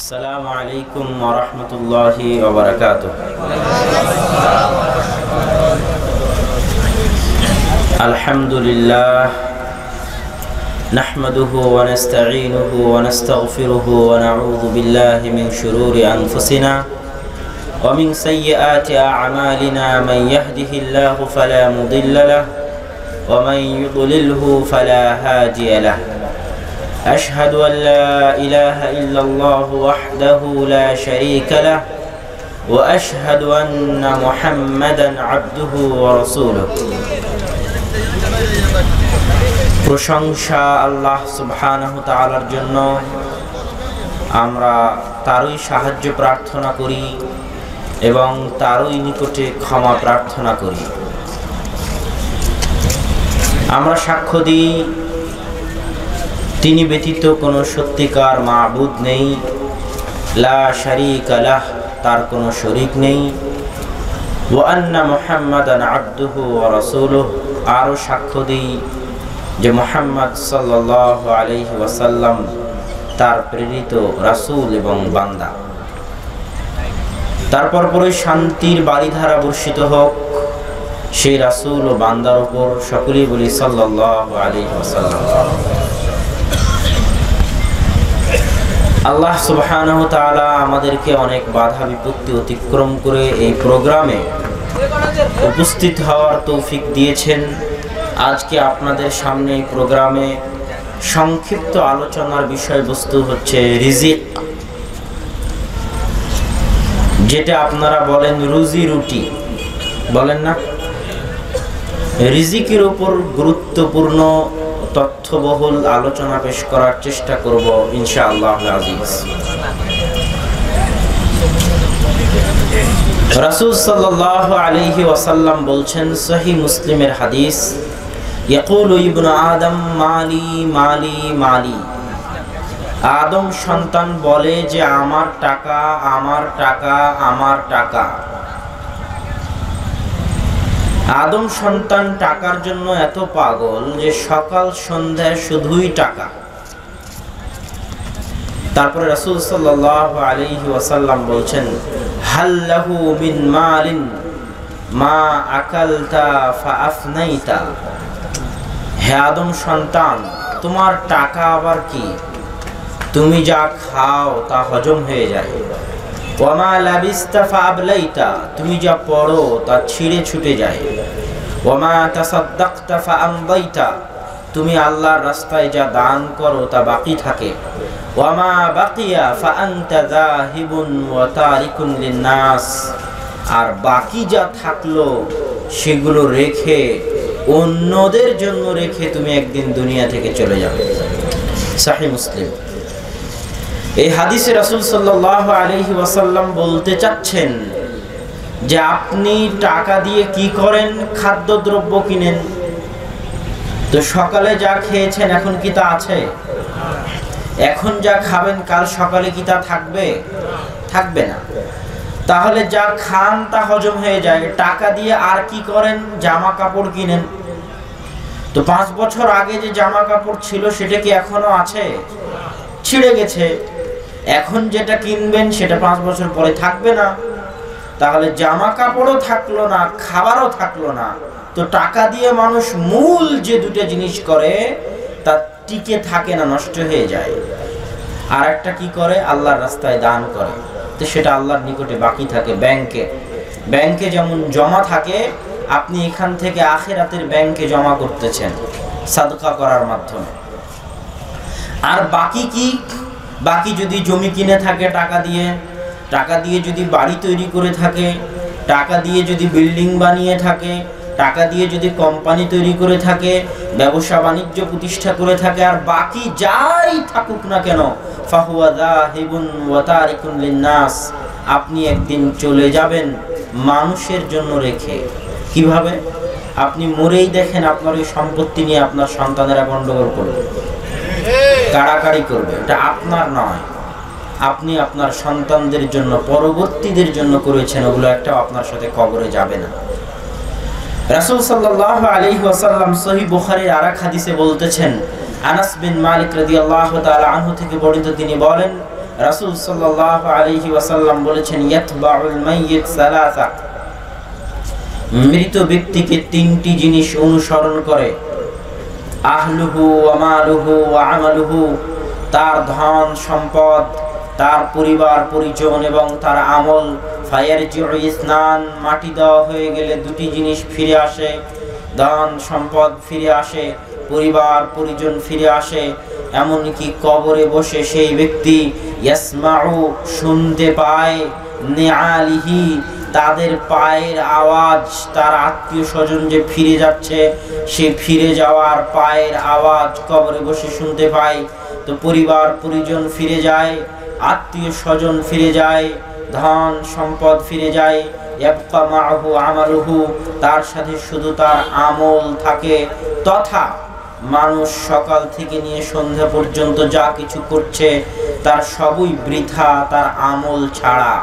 السلام عليكم ورحمة الله وبركاته. الحمد لله نحمده ونستعينه ونستغفره ونعوذ بالله من شرور أنفسنا ومن سيئات أعمالنا. من يهده الله فلا مضل له ومن يضلله فلا هادي له. أشهد أن لا إله إلا الله وحده لا شريك له وأشهد أن محمدا عبده ورسوله. প্রশংসা আল্লাহ সুবহানাহু তাআলার জন্য। আমরা তারই সাহায্য প্রার্থনা করি এবং তারই নিকটে ক্ষমা প্রার্থনা করি। আমরা সাক্ষ্য দিই তিনি ব্যতীত কোনো সত্যিকার মাবুদ নেই, লা শারীকা লাহ, তার কোনো শরীক নেই। ওয়া আন্না মুহাম্মাদান আবদুহু ওয়া রাসূলুহু, আরও সাক্ষ্য দিই যে মুহাম্মদ সাল্লাল্লাহু আলাইহি ওয়াসাল্লাম তার প্রেরিত রাসূল এবং বান্দা। তারপর পরে শান্তির বারিধারা বর্ষিত হোক সেই রাসূল ও বান্দার উপর। সকলেই বলি সাল্লাল্লাহু আলাইহি ওয়াসাল্লাম। আল্লাহ সুবহানাহু তাআলা আমাদেরকে অনেক বাধা বিপত্তি অতিক্রম করে এই প্রোগ্রামে উপস্থিত হওয়ার তৌফিক দিয়েছেন। আজকে আপনাদের সামনে এই প্রোগ্রামে সংক্ষিপ্ত আলোচনার বিষয়বস্তু হচ্ছে রিজিক, যেটা আপনারা বলেন রুজি রুটি, বলেন না? রিজিকের উপর গুরুত্বপূর্ণ তথ্যবহুল আলোচনা পেশ করার চেষ্টা করব ইনশাআল্লাহ আজিজ। রাসূল সাল্লাল্লাহু আলাইহি ওয়াসাল্লাম বলছেন, সহিহ মুসলিমের হাদিস, ইয়াকুলু ইবনু আদম মালি মালি মালি। আদম সন্তান বলে যে আমার টাকা আমার টাকা আমার টাকা। আদম সন্তান টাকার জন্য এত পাগল যে সকাল সন্ধ্যায় শুধুই টাকা। তারপরে রাসূল সাল্লাল্লাহু আলাইহি ওয়াসাল্লাম বলছেন, হাল্লাহু মিন মালিন মা আকালতা ফাআফনাইতা। হে আদম সন্তান, তোমার টাকা আবার কি? তুমি যা খাও তা হজম হয়ে যায়। ওয়ামা লাবিস্তা ফাআবলাইতা, তুমি যা পড়ো তা ছিঁড়ে ছুটে যায়। ওয়ামা তাসাদ্দাকতা ফাআমদাইতা, তুমি আল্লাহর রাস্তায় যা দান করো তা বাকি থাকে। ওয়ামা বাকিয়া ফাআনতা যাহিবুন ওয়া তারিকুন লিন-নাস, আর বাকি যা থাকলো সেগুলো রেখে অন্যদের জন্য রেখে তুমি একদিন দুনিয়া থেকে চলে যাবে। সহিহ মুসলিম। এই হাদিসে রাসূল সাল্লাল্লাহু আলাইহি ওয়াসাল্লাম বলতে চাচ্ছেন যে আপনি টাকা দিয়ে কি করেন? খাদ্যদ্রব্য কিনেন। তো সকালে যা খেয়েছেন এখন কি তা আছে? এখন যা খাবেন কাল সকালে কি তা থাকবে? থাকবে না। তাহলে যা খান তা হজম হয়ে যায়। টাকা দিয়ে আর কি করেন? জামা কাপড় কিনেন। তো 5 বছর আগে যে জামা কাপড় ছিল সেটা কি এখনো আছে? ছিঁড়ে গেছে। এখন যেটা কিনবেন সেটা 5 বছর পরে থাকবে না। তাহলে জামা কাপড়ও থাকলো না, খাবারও থাকলো না। তো টাকা দিয়ে মানুষ মূল যে দুটো জিনিস করে তা টিকে থাকে না, নষ্ট হয়ে যায়। আর একটা কি করে? আল্লাহর রাস্তায় দান করে। তো সেটা আল্লাহর নিকটে বাকি থাকে। ব্যাংকে যেমন জমা থাকে, আপনি এখান থেকে আখিরাতের ব্যাংকে জমা করতেছেন সাদকা করার মাধ্যমে। আর বাকি কি? বাকি যদি জমি কিনে থাকে টাকা দিয়ে যদি বাড়ি তৈরি করে থাকে, টাকা দিয়ে যদি বিল্ডিং বানিয়ে থাকে, টাকা দিয়ে যদি কোম্পানি তৈরি করে থাকে, ব্যবসা বাণিজ্য প্রতিষ্ঠা করে থাকে, আর বাকি যাই থাকুক না কেন, ফাহুয়া যাহিবুন ওয়া তারিকুন লিন-নাস, আপনি একদিন চলে যাবেন মানুষের জন্য রেখে। কিভাবে? আপনি মরেই দেখেন আপনার ওই সম্পত্তি নিয়ে আপনার সন্তানেরা গন্ডগোল করবে, কাড়াকাড়ি করবে। এটা আপনার নয়, আপনি আপনার সন্তানদের জন্য, পরবর্তীদের জন্য করেছেন। ওগুলো একটাও আপনার সাথে কবরে যাবে না। রাসূল সাল্লাল্লাহু আলাইহি ওয়াসাল্লাম সহিহ বুখারীর আরেক হাদিসে বলতেছেন, আনাস বিন মালিক রাদিয়াল্লাহু তাআলা আনহু থেকে বর্ণিত, তিনি বলেন, রাসূল সাল্লাল্লাহু আলাইহি ওয়াসাল্লাম বলেছেন ইয়াতবাউল মাইয়িত সালাসা, মৃত ব্যক্তিকে তিনটি জিনিস অনুসরণ করে, আহলুহু ওয়া মালুহু ওয়া আমালুহু, তার ধন সম্পদ, তার পরিবার পরিজন এবং তার আমল। ফায়ারজিউ ইসনান, মাটি দেওয়া হয়ে গেলে দুটি জিনিস ফিরে আসে, ধন সম্পদ ফিরে আসে, পরিবার পরিজন ফিরে আসে। এমনকি কবরে বসে সেই ব্যক্তি ইয়াসমাউ, শুনতে পায়, নিআলিহি, তাদের পায়ের আওয়াজ, তার আত্মীয় স্বজন যে ফিরে যাচ্ছে সে ফিরে যাওয়ার পায়ের আওয়াজ কবরে বসে শুনতে পায়। তো পরিবার পরিজন ফিরে যায়, আত্মীয় স্বজন ফিরে যায়, ধন সম্পদ ফিরে যায়। ইয়াবকা মাআহু আমালুহু, তার সাথে শুধু তার আমল থাকে। তথা মানুষ সকাল থেকে নিয়ে সন্ধ্যা পর্যন্ত যা কিছু করছে তার সবই বৃথা, তার আমল ছাড়া।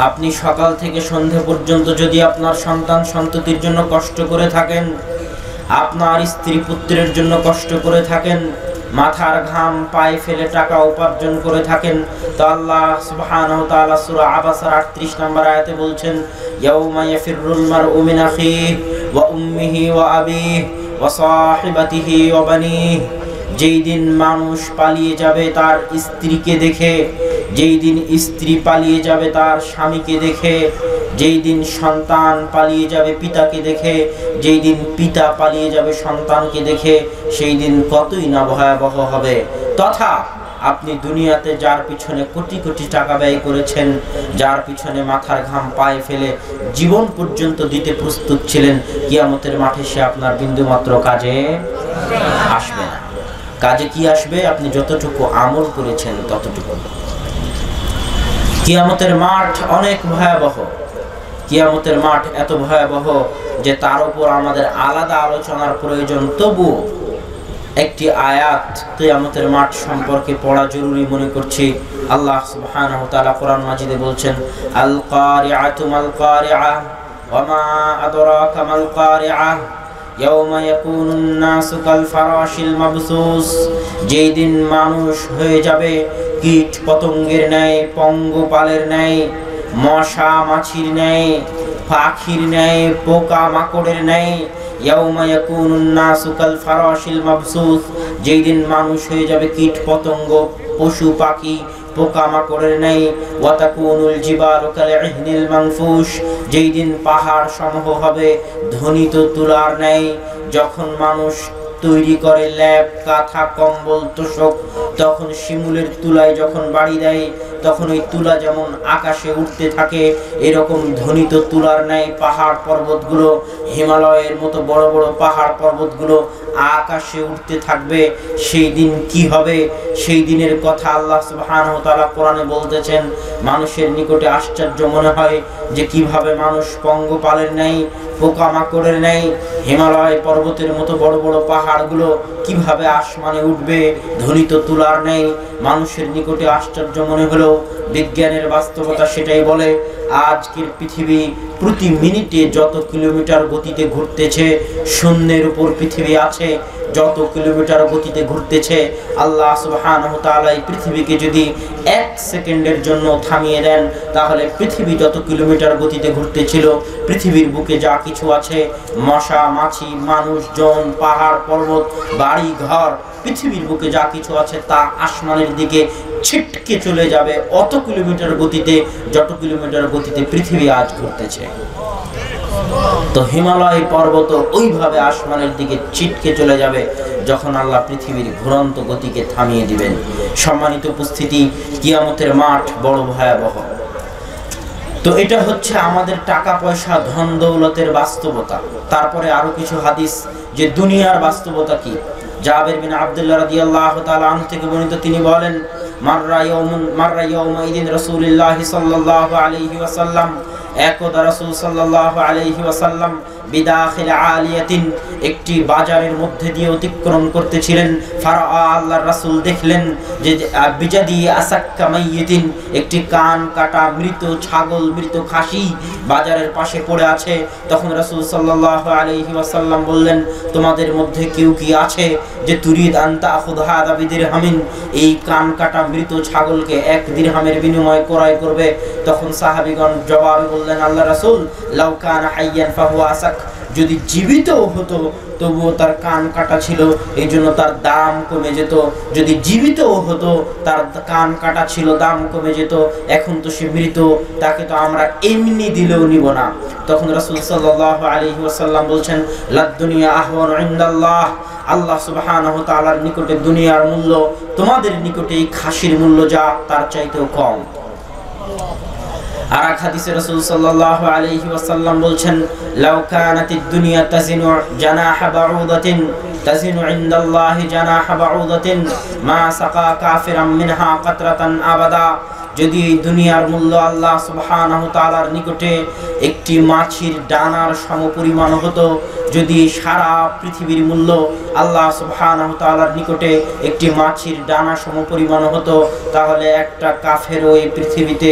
আপনি সকাল থেকে সন্ধ্যা পর্যন্ত যদি আপনার সন্তান সন্ততির জন্য কষ্ট করে থাকেন, আপনার স্ত্রী পুত্রের জন্য কষ্ট করে থাকেন, মাথার ঘাম পায়ে ফেলে টাকা উপার্জন করে থাকেন, তো আল্লাহ সুবহানাহু ওয়া তাআলা সূরা আবাসার 38 নম্বর আয়াতে বলছেন ইয়াউমা ইয়াফিরুল মারউ মিন আখিহি ওয়া উম্মিহি ওয়া আবিহি ওয়া সাহিবাতিহি ওয়া বানিহি, যেই দিন মানুষ পালিয়ে যাবে তার স্ত্রীকে দেখে, যেই দিন স্ত্রী পালিয়ে যাবে তার স্বামীকে দেখে, যেই দিন সন্তান পালিয়ে যাবে পিতাকে দেখে, যেই দিন পিতা পালিয়ে যাবে সন্তানকে দেখে, সেই দিন কতই না ভয়াবহ হবে। তথা আপনি দুনিয়াতে যার পিছনে কোটি কোটি টাকা ব্যয় করেছেন, যার পিছনে মাথার ঘাম পায়ে ফেলে জীবন পর্যন্ত দিতে প্রস্তুত ছিলেন, কিয়ামতের মাঠে সে আপনার বিন্দুমাত্র কাজে আসবে না। কাজে কি আসবে? আপনি যতটুকু আমল করেছেন ততটুকু। কিয়ামতের মাঠ অনেক ভয়াবহ। কিয়ামতের মাঠ এত ভয়াবহ যে তার উপর আমাদের আলাদা আলোচনার প্রয়োজন। তবুও একটি আয়াত কিয়ামতের মাঠ সম্পর্কে পড়া জরুরি মনে করছি। আল্লাহ সুবহানাহু ওয়া তাআলা কোরআন মাজিদে বলছেন আল কারিআতু মাল কারিআ ওয়া মা আদরাকা মাল কারিআ ইয়াউমা ইয়াকুনুন নাসু কাল ফারাশিল মাবসুস, যেই দিন মানুষ হয়ে যাবে কীট পতঙ্গের ন্যায়, পঙ্গপালের ন্যায়, মশা মাছির ন্যায়, পাখির ন্যায়, পোকা মাকড়ের ন্যায়। ইয়াউমা ইয়াকুনুন নাসু কাল ফারাশিল মাবসুস, যেই দিন মানুষ হয়ে যাবে কীট পতঙ্গ, পশু পাখি, পোকা মাকড়ের ন্যায়। ওয়া তাকুনুল জিবালু কাল ইহনিল মানফুশ, যেই দিন পাহাড় সমূহ হবে ধ্বনিত তুলার ন্যায়। যখন মানুষ তৈরি করে ল্যাপ, কাঁথা, কম্বল, তোশক, তখন শিমুলের তুলায় যখন বাড়ি দেয় তখন ওই তুলা যেমন আকাশে উঠতে থাকে, এরকম ধ্বনিত তুলার ন্যায় পাহাড় পর্বতগুলো, হিমালয়ের মতো বড় বড় পাহাড় পর্বতগুলো আকাশে উঠতে থাকবে। সেই দিন কি হবে সেই দিনের কথা আল্লাহ সুবহানাহু ওয়া তাআলা কোরআনে বলতেছেন। মানুষের নিকটে আশ্চর্য মনে হয় যে কিভাবে মানুষ পঙ্গপালের ন্যায়, পোকামাকড়ের ন্যায় হিমালয় পর্বতের মতো বড় বড় পাহাড়গুলো কিভাবে আসমানে উঠবে ধ্বনিত তুলার ন্যায়। মানুষের নিকটে আশ্চর্য মনে হলো বিজ্ঞানের বাস্তবতা সেটাই বলে। আজকের পৃথিবী প্রতি মিনিটে যত কিলোমিটার গতিতে ঘুরতেছে, শূন্যের উপর পৃথিবী আছে, যত কিলোমিটার গতিতে ঘুরতেছে, আল্লাহ সুবহানাহু ওয়া তাআলা এই পৃথিবীকে যদি 1 সেকেন্ডের জন্য থামিয়ে দেন তাহলে পৃথিবী যত কিলোমিটার গতিতে ঘুরতেছিল, পৃথিবীর বুকে যা কিছু আছে, মশা মাছি, মানুষজন, পাহাড় পর্বত, বাড়ি ঘর, পৃথিবীর বুকে যা কিছু আছে তা আসমানের দিকে ছিটকে চলে যাবে অত কিলোমিটার গতিতে, যত কিলোমিটার গতিতে পৃথিবী আজ ঘুরতেছে। তো হিমালয় পর্বত ওইভাবে আসমানের দিকে ছিটকে চলে যাবে যখন আল্লাহ পৃথিবীর ঘুরন্ত গতিকে থামিয়ে দিবেন। সম্মানিত উপস্থিতি, কিয়ামতের মাঠ বড় ভয়াবহ। তো এটা হচ্ছে আমাদের টাকা পয়সা ধন দৌলতের বাস্তবতা। তারপরে আরো কিছু হাদিস যে দুনিয়ার বাস্তবতা কি। জাবের বিন আব্দুল্লাহ রাদিয়াল্লাহু তাআলা আনহু থেকে বর্ণিত, তিনি বলেন মাররা ইয়াউমাইদিন রাসূলুল্লাহ সাল্লাল্লাহু আলাইহি ওয়াসাল্লাম, একদা রাসূল সাল্লাল্লাহু আলাইহি ওয়াসাল্লাম বিদাখিল আলিয়াতিন, একটি বাজারের মধ্যে দিয়ে অতিক্রম করতেছিলেন। ফারাআ, আল্লাহর রাসূল দেখলেন যে বিজাদি আসাক্কা মাইয়িতিন, একটি কান কাটা মৃত ছাগল, মৃত খাসি বাজারের পাশে পড়ে আছে। তখন রাসূল সাল্লাল্লাহু আলাইহি ওয়াসাল্লাম বললেন, তোমাদের মধ্যে কেউ কি আছে যে তুরিদ আন তাখুযা হাযা বিদিরহামিন, এই কান কাটা মৃত ছাগলকে 1 দিরহামের বিনিময়ে ক্রয় করবে? তখন সাহাবীগণ জবাবে বললেন, আল্লাহ রাসূল, লাউ কানা হাইয়ান ফাহুয়া আসাক, যদি জীবিত হতো তবুও তার কান কাটা ছিল, এই জন্য তার দাম কমে যেত। যদি জীবিত হতো তার কান কাটা ছিল, দাম কমে যেত। এখন তো সে মৃত, তাকে তো আমরা এমনি দিলেও নিব না। তখন রাসূল সাল্লাল্লাহু আলাইহি ওয়াসাল্লাম বলছেন, লাদ দুনিয়া আহওয়ানু ইনদাল্লাহ, আল্লাহ সুবহানাহু ওয়া তাআলার নিকটে দুনিয়ার মূল্য তোমাদের নিকটে এই খাসির মূল্য যা, তার চাইতেও কম। আর এক হাদিসে রাসূল সাল্লাল্লাহু আলাইহি ওয়াসাল্লাম বলছেন, লাউ কানাতিদ দুনিয়া তাজিনু জানাহা বাউদাতিন তাজিনু ইনদাল্লাহি জানাহা বাউদাতিন মা সাকা কাফিরাম মিনহা কাতরাতান আবাদা, যদি দুনিয়ার মূল্য আল্লাহ সুবহানাহু ওয়া তাআলার নিকটে একটি মাছির ডানার সমপরিমাণ হতো, যদি সারা পৃথিবীর মূল্য আল্লাহ সুবহানাহু ওয়া তাআলার নিকটে একটি মাছির ডানা সমপরিমাণ হতো, তাহলে একটা কাফেরও এই পৃথিবীতে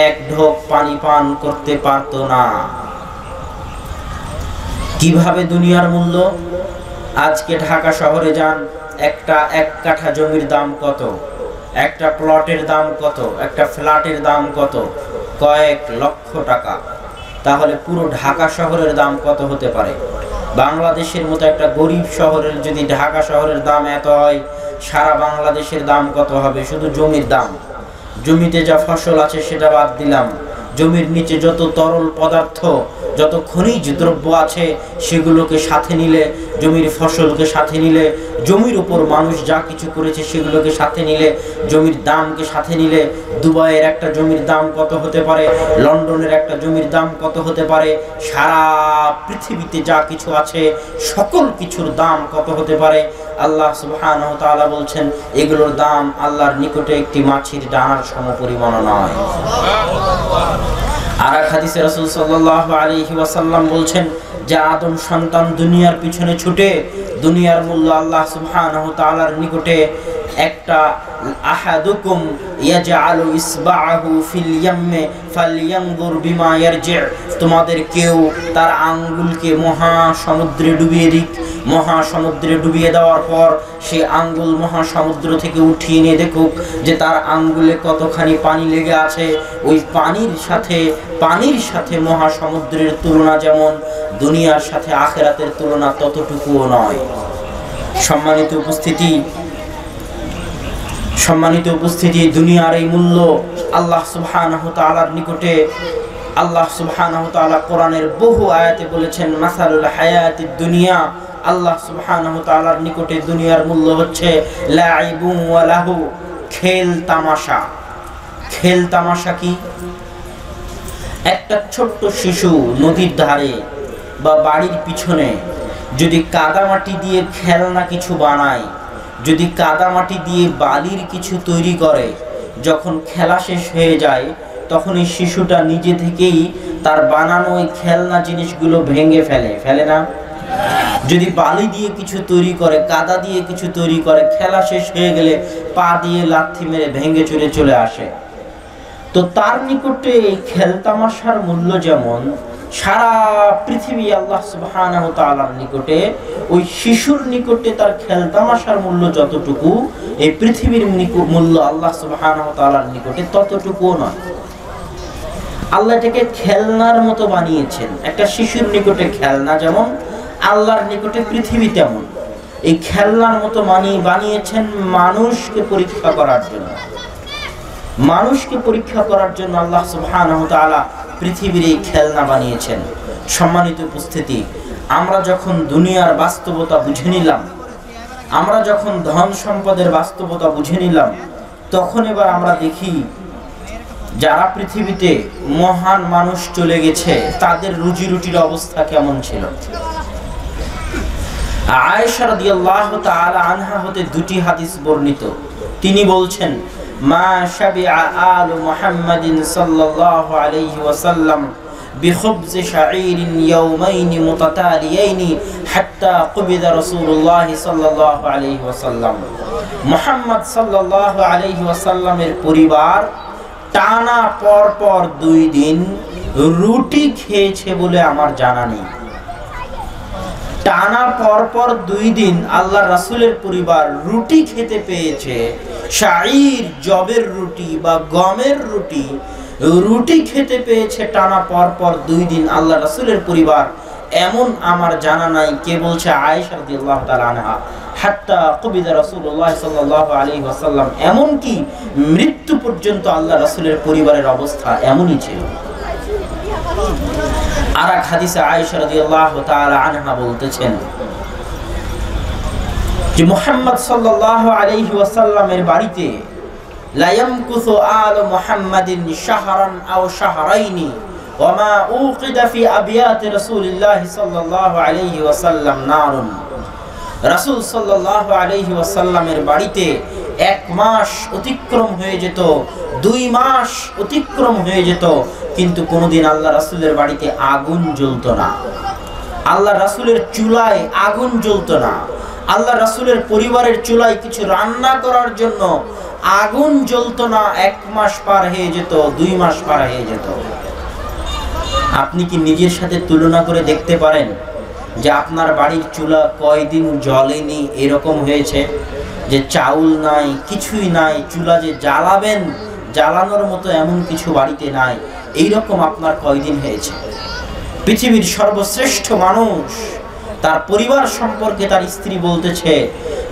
1 ঢোক পানি পান করতে পারত না। কিভাবে দুনিয়ার মূল্য? আজকে ঢাকা শহরে যান, একটা 1 কাঠা জমির দাম কত, একটা প্লটের দাম কত, একটা ফ্ল্যাটের দাম কত? কয়েক লক্ষ টাকা। তাহলে পুরো ঢাকা শহরের দাম কত হতে পারে? বাংলাদেশের মতো একটা গরিব শহরের যদি ঢাকা শহরের দাম এত হয়, সারা বাংলাদেশের দাম কত হবে? শুধু জমির দাম, জমিতে যা ফসল আছে সেটা বাদ দিলাম, জমির নিচে যত তরল পদার্থ, যত খনিজ দ্রব্য আছে সেগুলোকে সাথে নিলে, জমির ফসলকে সাথে নিলে, জমির উপর মানুষ যা কিছু করেছে সেগুলোকে সাথে নিলে, জমির দামকে সাথে নিলে, দুবাইয়ের একটা জমির দাম কত হতে পারে, লন্ডনের একটা জমির দাম কত হতে পারে, সারা পৃথিবীতে যা কিছু আছে সকল কিছুর দাম কত হতে পারে? আল্লাহ সুবহানাহু ওয়া তাআলা বলছেন, এগুলোর দাম আল্লাহর নিকটে একটি মাছির ডানার সমপরিমাণ নয়। আর এক হাদিসে রাসূল সাল্লাল্লাহু আলাইহি ওয়াসাল্লাম বলছেন যে আদম সন্তান দুনিয়ার পিছনে ছুটে, দুনিয়ার মূল্য আল্লাহ সুবহানাহু ওয়া তাআলার নিকটে একটা আহাদুকুম ইয়াজআলু ইসবাআহু ফিল ইয়াম্মি ফালইয়ানজুর বিমা ইয়ারজি', তোমাদের কেউ তার আঙ্গুলকে মহাসমুদ্রে ডুবিয়ে দিক, মহাসমুদ্রে ডুবিয়ে দেওয়ার পর সে আঙ্গুল মহাসমুদ্র থেকে উঠিয়ে নিয়ে দেখুক যে তার আঙ্গুলে কতখানি পানি লেগে আছে। ওই পানির সাথে মহাসমুদ্রের তুলনা যেমন, দুনিয়ার সাথে আখিরাতের তুলনা ততটুকুও নয়। সম্মানিত উপস্থিতি, দুনিয়ার এই মূল্য আল্লাহ সুবহানাহু ওয়া তাআলার নিকটে, আল্লাহ সুবহানাহু ওয়া তাআলা কোরআনের বহু আয়াতে বলেছেন, মাসালুল হায়াতিদ দুনিয়া, আল্লাহ সুবহানাহু ওয়া তাআলার নিকটে দুনিয়ার মূল্য হচ্ছে লাইবুন ওয়া লাহু, খেল তামাশা। খেল তামাশা কি? একটা ছোট্ট শিশু নদীর ধারে বা বাড়ির পিছনে যদি কাদামাটি দিয়ে খেলনা কিছু বানায়, যদি কাদামাটি দিয়ে বালির কিছু তৈরি করে, যখন খেলা শেষ হয়ে যায় তখন এই শিশুটা নিজে থেকেই তার বানানো ওই খেলনা জিনিসগুলো ভেঙে ফেলে না? যদি বালি দিয়ে কিছু তৈরি করে, কাদা দিয়ে কিছু তৈরি করে, খেলা শেষ হয়ে গেলে পা দিয়ে লাথি মেরে ভেঙে চলে আসে। তো তার নিকটে এই খেলতামাশার মূল্য যেমন, সারা পৃথিবী আল্লাহ সুবহানাহু ওয়া তাআলার নিকটে ওই শিশুর নিকটে তার খেলতামাশার মূল্য যতটুকু, এই পৃথিবীর মূল্য আল্লাহ সুবহানাহু ওয়া তাআলার নিকটে ততটুকুও নয়। আল্লাহ এটাকে খেলনার মতো বানিয়েছেন। একটা শিশুর নিকটে খেলনা যেমন, আল্লাহর নিকটে পৃথিবী তেমন। এই খেলনার মতো বানিয়েছেন মানুষকে পরীক্ষা করার জন্য। মানুষকে পরীক্ষা করার জন্য আল্লাহ সুবহানাহু ওয়া তাআলা পৃথিবীর এই খেলনা বানিয়েছেন। সম্মানিত উপস্থিতি, আমরা যখন দুনিয়ার বাস্তবতা বুঝে নিলাম, আমরা যখন ধন সম্পদের বাস্তবতা বুঝে নিলাম, তখন এবার আমরা দেখি যারা পৃথিবীতে মহান মানুষ চলে গেছে তাদের রুজি রুটির অবস্থা কেমন ছিল। আয়েশা রাদিয়াল্লাহু তাআলা আনহা হতে দুটি হাদিস বর্ণিত। তিনি বলছেন, মা শাবিআ আলু মুহাম্মাদিন সাল্লাল্লাহু আলাইহি ওয়াসাল্লাম بخبز شعير يومين متتاليين حتى قبض رسول الله صلى الله عليه وسلم محمد صلى الله عليه وسلم এর পরিবার টানা পর পর 2 দিন রুটি খেয়েছে বলে আমার জানা নেই। টানা পর পর 2 দিন আল্লাহ রাসূলের পরিবার রুটি খেতে পেয়েছে, শাঈর জবের রুটি বা গমের রুটি রুটি খেতে পেয়েছে টানা পর পর 2 দিন আল্লাহ রাসূলের পরিবার, এমন আমার জানা নাই। কে বলছে? আয়েশা রাদিয়াল্লাহু তাআলা আনহা। হাত্তা কুবিদা রাসূলুল্লাহ সাল্লাল্লাহু আলাইহি ওয়াসাল্লাম, এমন কি মৃত্যু পর্যন্ত আল্লাহ রাসূলের পরিবারের অবস্থা এমনই ছিল। আর এক হাদিসে আয়েশা রাদিয়াল্লাহু তাআলা আনহা বলতেছেন যে মুহাম্মদ সাল্লাল্লাহু আলাইহি ওয়াসাল্লামের বাড়িতে লা ইয়ামকুসু আলু মুহাম্মাদিন শাহরান আও শাহরাইনি ওয়া মা উকিদা ফি আবিয়াতি রাসূলিল্লাহি সাল্লাল্লাহু আলাইহি ওয়াসাল্লাম নারুন। রাসূল সাল্লাল্লাহু আলাইহি ওয়াসাল্লামের বাড়িতে 1 মাস অতিক্রম হয়ে যেত, 2 মাস অতিক্রম হয়ে যেত, কিন্তু কোনোদিন আল্লাহ রাসূলের বাড়িতে আগুন জ্বলতো না, আল্লাহ রাসূলের চুলায় আগুন জ্বলতো না, আল্লাহ রাসূলের পরিবারের চুলায় কিছু রান্না করার জন্য আগুন জ্বলতো না। 1 মাস পার হয়ে যেত, 2 মাস পার হয়ে যেত। আপনি কি নিজের সাথে তুলনা করে দেখতে পারেন যে আপনার বাড়ির চুলা কয়দিন জ্বলেনি? এরকম হয়েছে যে চাউল নাই, কিছুই নাই, চুলা যে জ্বালাবেন, জ্বালানোর মতো এমন কিছু বাড়িতে নাই, এইরকম আপনার কয়দিন হয়েছে? পৃথিবীর সর্বশ্রেষ্ঠ মানুষ তার পরিবার সম্পর্কে তার স্ত্রী বলতেছে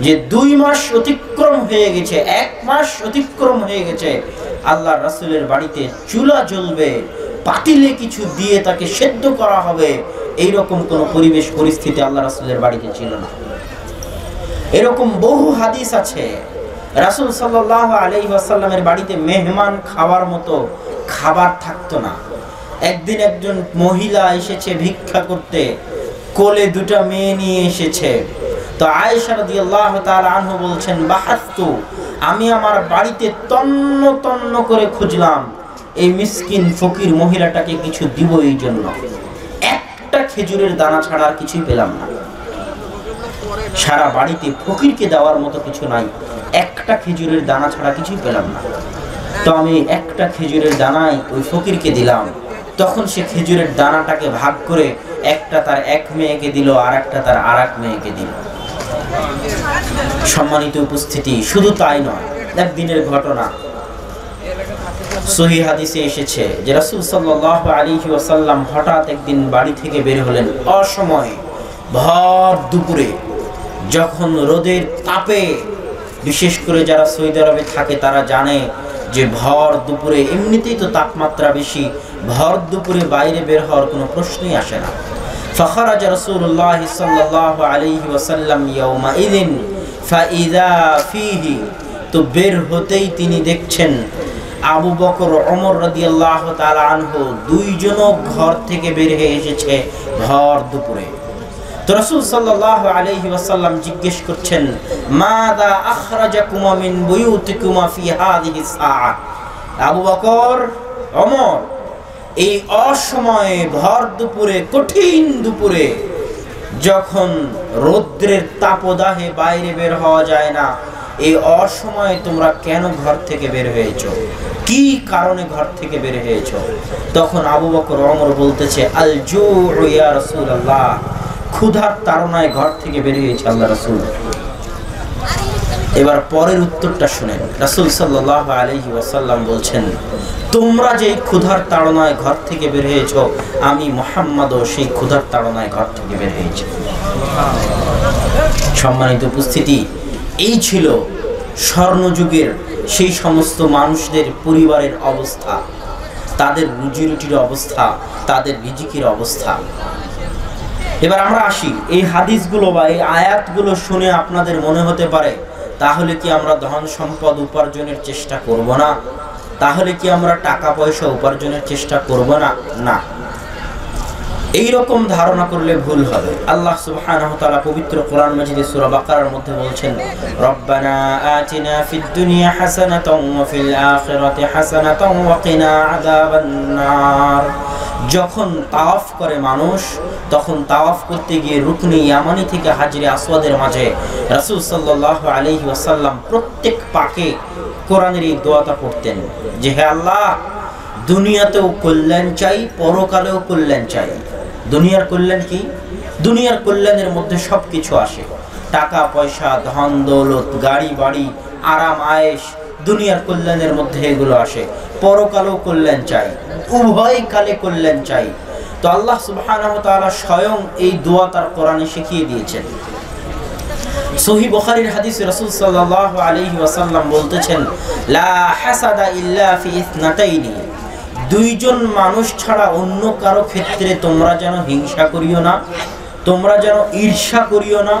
যে 2 মাস অতিক্রম হয়ে গেছে, 1 মাস অতিক্রম হয়ে গেছে, আল্লাহ রাসূলের বাড়িতে চুলা জ্বলবে, পাতিলে কিছু দিয়ে তাকে সেদ্ধ করা হবে, এইরকম কোন পরিবেশ পরিস্থিতি আল্লাহ রাসূলের বাড়িতে ছিল না। এরকম বহু হাদিস আছে। রাসূল সাল্লাল্লাহু আলাইহি ওয়াসাল্লামের বাড়িতে মেহমান খাওয়ার মতো খাবার থাকতো না। একদিন একজন মহিলা এসেছে ভিক্ষা করতে, কোলে 2টা মেয়ে নিয়ে এসেছে। তো আয়েশা রাদিয়াল্লাহু তাআলা আনহা বলছেন, বাহাতু, আমি আমার বাড়িতে তন্ন তন্ন করে খুঁজলাম এই মিসকিন ফকির মহিলাটাকে কিছু দিব এই জন্য, একটা খেজুরের দানা ছাড়া আর কিছুই পেলাম না। সারা বাড়িতে ফকিরকে দেওয়ার মতো কিছু নাই, একটা খেজুরের দানা ছাড়া কিছুই পেলাম না। তো আমি একটা খেজুরের দানাই ওই ফকিরকে দিলাম। তখন সে খেজুরের দানাটাকে ভাগ করে একটা তার 1 মেয়েকে দিল, আর একটা তার আর এক মেয়েকে দিল। সম্মানিত উপস্থিতি, শুধু তাই নয়, একদিনের ঘটনা সহিহ হাদিসে এসেছে যে রাসূল সাল্লাল্লাহু আলাইহি ওয়াসাল্লাম হঠাৎ একদিন বাড়ি থেকে বের হলেন অসময়ে, ভর দুপুরে, যখন রোদের তাপে, বিশেষ করে যারা সৌদি আরবে থাকে তারা জানে যে ভর দুপুরে এমনিতেই তো তাপমাত্রা বেশি, ভর দুপুরে বাইরে বের হওয়ার কোনো প্রশ্নই আসে না। ফাখারাজ রাসূলুল্লাহ সাল্লাল্লাহু আলাইহি ওয়াসাল্লাম ইয়াওমাইযিন ফাইযা ফীহি, তো বের হতেই তিনি দেখছেন আবু বকর ওমর রাদিয়াল্লাহু তাআলা আনহু 2 জনও ঘর থেকে বের হয়ে এসেছে ভর দুপুরে। তো রাসূল সাল্লাল্লাহু আলাইহি ওয়াসাল্লাম জিজ্ঞেস করছেন, মাযা আখরাজাকুমা মিন বুয়ুতিকুমা ফি হাযিহি সাআ? আবু বকর, ওমর, এই অসময়ে ভর দুপুরে, কঠিন দুপুরে, যখন রৌদ্রের তাপদাহে বাইরে বের হওয়া যায় না, এই অসময়ে তোমরা কেন ঘর থেকে বের হয়েছো? কি কারণে ঘর থেকে বের হয়েছো? তখন আবু বকর ওমর বলতেছে, আল জুউ ইয়া রাসূলুল্লাহ, ক্ষুধার তাড়নায় ঘর থেকে বের হয়েছে আল্লাহ রাসূল। এবার পরের উত্তরটা শুনেন। রাসূল সাল্লাল্লাহু আলাইহি ওয়াসাল্লাম বলছেন, তোমরা যে ক্ষুধার তাড়নায় ঘর থেকে বের হয়েছো, আমি মুহাম্মদও সেই ক্ষুধার তাড়নায় ঘর থেকে বের হয়েছি। সম্মানিত উপস্থিতি, এই ছিল স্বর্ণযুগের সেই সমস্ত মানুষদের পরিবারের অবস্থা, তাদের রুজিরুটির অবস্থা, তাদের রিজিকের অবস্থা। এবার আমরা আসি, এই হাদিসগুলো বা এই আয়াতগুলো শুনে আপনাদের মনে হতে পারে, তাহলে কি আমরা ধন সম্পদ উপার্জনের চেষ্টা করব না? তাহলে কি আমরা টাকা পয়সা উপার্জনের চেষ্টা করব না? না, এই রকম ধারণা করলে ভুল হবে। আল্লাহ সুবহানাহু ওয়া তাআলা পবিত্র কোরআন মাজিদে সূরা বাকারার মধ্যে বলছেন, রব্বানা আতিনা ফিদ দুনিয়া হাসানাতাও ওয়া ফিল আখিরাতি হাসানাতাও ওয়া কিনা আযাবান নার। যখন তাওয়াফ করে মানুষ, তখন তাওয়াফ করতে গিয়ে রুকনে ইয়ামানি থেকে হাজরে আসওয়াদের মাঝে রাসূল সাল্লাল্লাহু আলাইহি ওয়াসাল্লাম প্রত্যেক পাকে কোরআনের এই দোয়াটা পড়তেন যে হে আল্লাহ, দুনিয়াতেও কল্যাণ চাই, পরকালেও কল্যাণ চাই। দুনিয়ার কল্যাণ কি? দুনিয়ার কল্যাণের মধ্যে সব কিছু আসে, টাকা পয়সা, ধন দৌলত, গাড়ি বাড়ি, আরাম আয়েশ, দুনিয়ার কল্যাণের মধ্যে এগুলো আসে। পরকালেও কল্যাণ চাই, উভয় কালে কল্যাণ চাই। তো আল্লাহ সুবহানাহু ওয়া তাআলা স্বয়ং এই দোয়া তার কোরআনে শিখিয়ে দিয়েছেন। সহিহ বুখারীর হাদিসে রাসূল সাল্লাল্লাহু আলাইহি ওয়াসাল্লাম বলতেছেন, লা হাসাদা ইল্লা ফি ইসনাতাইনি, দুইজন মানুষ ছাড়া অন্য কারো ক্ষেত্রে তোমরা যেন হিংসা করিও না, তোমরা যেন ঈর্ষা করিও না।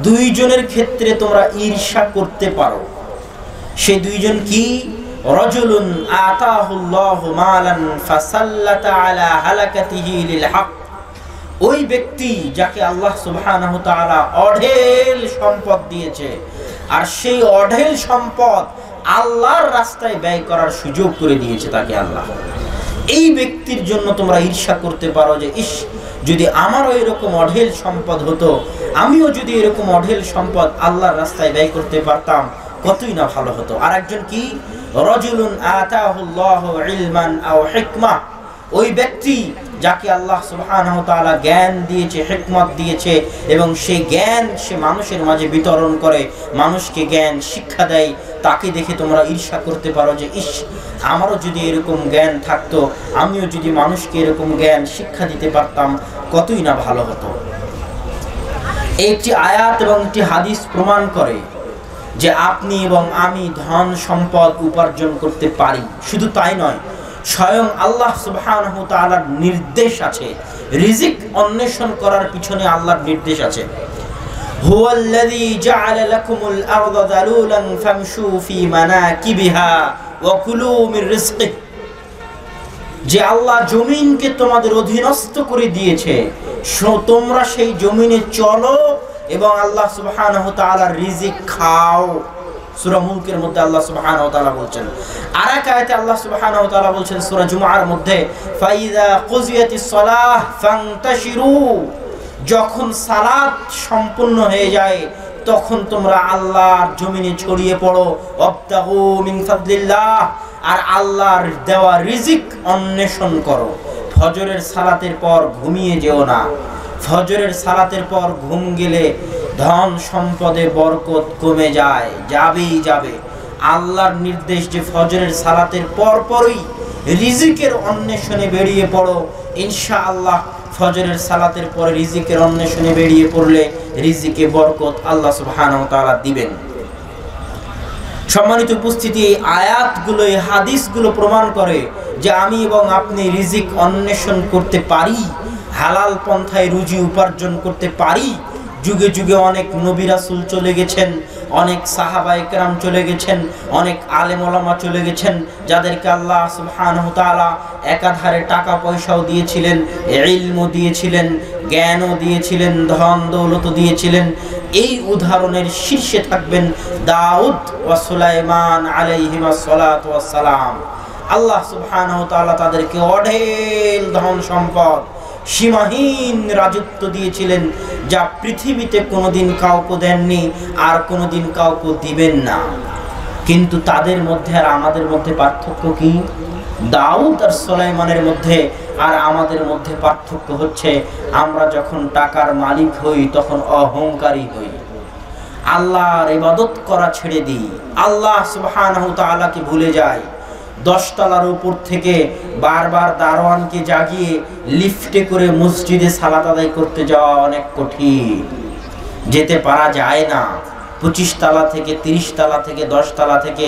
দুইজনের ক্ষেত্রে তোমরা ঈর্ষা করতে পারো। সেই দুইজন কি? রাজুলুন আতাহুল্লাহু মালান ফাসাল্লাতা আলা হালাকাতিহি লিল হক, ওই ব্যক্তি যাকে আল্লাহ সুবহানাহু ওয়া তাআলা অঢেল সম্পদ দিয়েছে, আর সেই অঢেল সম্পদ আল্লাহর রাস্তায় ব্যয় করার সুযোগ করে দিয়েছে তাকে আল্লাহ। এই ব্যক্তির জন্য তোমরা ঈর্ষা করতে পারো যে ইস, যদি আমারও এরকম অঢেল সম্পদ হতো, আমিও যদি এরকম অঢেল সম্পদ আল্লাহর রাস্তায় ব্যয় করতে পারতাম, কতই না ভালো হতো। আর একজন কি? রাজুলুন আতাহুল্লাহু ইলমান আও হিকমা, ওই ব্যক্তি যাকে আল্লাহ সুবহানাহু ওয়া তাআলা জ্ঞান দিয়েছে, হিকমত দিয়েছে, এবং সেই জ্ঞান সে মানুষের মাঝে বিতরণ করে, মানুষকে জ্ঞান শিক্ষা দেয়। তাকে দেখে তোমরা ঈর্ষা করতে পারো যে ইস, আমারও যদি এরকম জ্ঞান থাকতো, আমিও যদি মানুষকে এরকম জ্ঞান শিক্ষা দিতে পারতাম, কতই না ভালো হতো। একটি আয়াত এবং একটি হাদিস প্রমাণ করে যে আপনি এবং আমি ধন সম্পদ উপার্জন করতে পারি। শুধু তাই নয়, স্বয়ং আল্লাহ সুবহানাহু ওয়া তাআলার নির্দেশ আছে, রিজিক অন্বেষণ করার পিছনে আল্লাহর নির্দেশ আছে। হুয়াল্লাযী জাআলা লাকুমুল আরদা যালুলান ফামশু ফি মানাকিবিহা ওয়া কুলু মির রিজকিহি, যে আল্লাহ জমিনকে তোমাদের অধীনস্থ করে দিয়েছে, তোমরা সেই জমিনে চলো এবং আল্লাহ সুবহানাহু ওয়া তাআলার রিজিক খাও। সূরা মুলকের মধ্যে আল্লাহ সুবহানাহু ওয়া তাআলা বলছেন। আর এক আয়াতে আল্লাহ সুবহানাহু ওয়া তাআলা বলছেন সূরা জুমআর মধ্যে, ফাইযা কুযিয়াতিস সালাহ ফান্তাশিরু, যখন সালাত সম্পূর্ণ হয়ে যায় তখন তোমরা আল্লাহর জমিনে ছড়িয়ে পড়ো। ওয়াবতাগু মিন ফাদলিল্লাহ, আর আল্লাহর দেওয়া রিজিক অন্বেষণ করো। ফজরের সালাতের পর ঘুমিয়ে যেও না। ফজরের সালাতের পর ঘুম গেলে ধন সম্পদে বরকত কমে যায়, যাবেই যাবে। আল্লাহর নির্দেশ যে ফজরের সালাতের পরপরই রিজিকের অন্বেষণে বেরিয়ে পড়ো। ইনশাআল্লাহ ফজরের সালাতের পরে রিজিকের অন্বেষণে বেরিয়ে পড়লে রিজিকে বরকত আল্লাহ সুবহানাহু ওয়া তাআলা দিবেন। সম্মানিত উপস্থিতি, এই আয়াতগুলো, এই হাদিসগুলো প্রমাণ করে যে আমি এবং আপনি রিজিক অন্বেষণ করতে পারি, হালাল পন্থায় রুজি উপার্জন করতে পারি। যুগে যুগে অনেক নবী রাসূল চলে গেছেন, অনেক সাহাবায়ে কেরাম চলে গেছেন, অনেক আলেম ওলামা চলে গেছেন, যাদেরকে আল্লাহ সুবহানাহু ওয়া তাআলা একাধারে টাকা পয়সাও দিয়েছিলেন, ইলমও দিয়েছিলেন, জ্ঞানও দিয়েছিলেন, ধন দৌলতও দিয়েছিলেন। এই উদাহরণের শীর্ষে থাকবেন দাউদ ওয়া সুলাইমান আলাইহিমাস সালাতু ওয়াস সালাম। আল্লাহ সুবহানাহু ওয়া তাআলা তাদেরকে অঢেল ধন সম্পদ, সীমাহীন রাজত্ব দিয়েছিলেন, যা পৃথিবীতে কোনোদিন কাউকে দেননি আর কোনোদিন কাউকে দিবেন না। কিন্তু তাদের মধ্যে আর আমাদের মধ্যে পার্থক্য কি? দাউদ আর সুলাইমানের মধ্যে আর আমাদের মধ্যে পার্থক্য হচ্ছে, আমরা যখন টাকার মালিক হই তখন অহংকারী হই, আল্লাহর ইবাদত করা ছেড়ে দিই, আল্লাহ সুবহানাহু ওয়া তাআলাকে ভুলে যাই। 10 তলার উপর থেকে বারবার দারোয়ানকে জাগিয়ে লিফটে করে মসজিদে সালাত আদায় করতে যাওয়া অনেক কঠিন, যেতে পারা যায় না। 25 তলা থেকে 30 তলা থেকে 10 তলা থেকে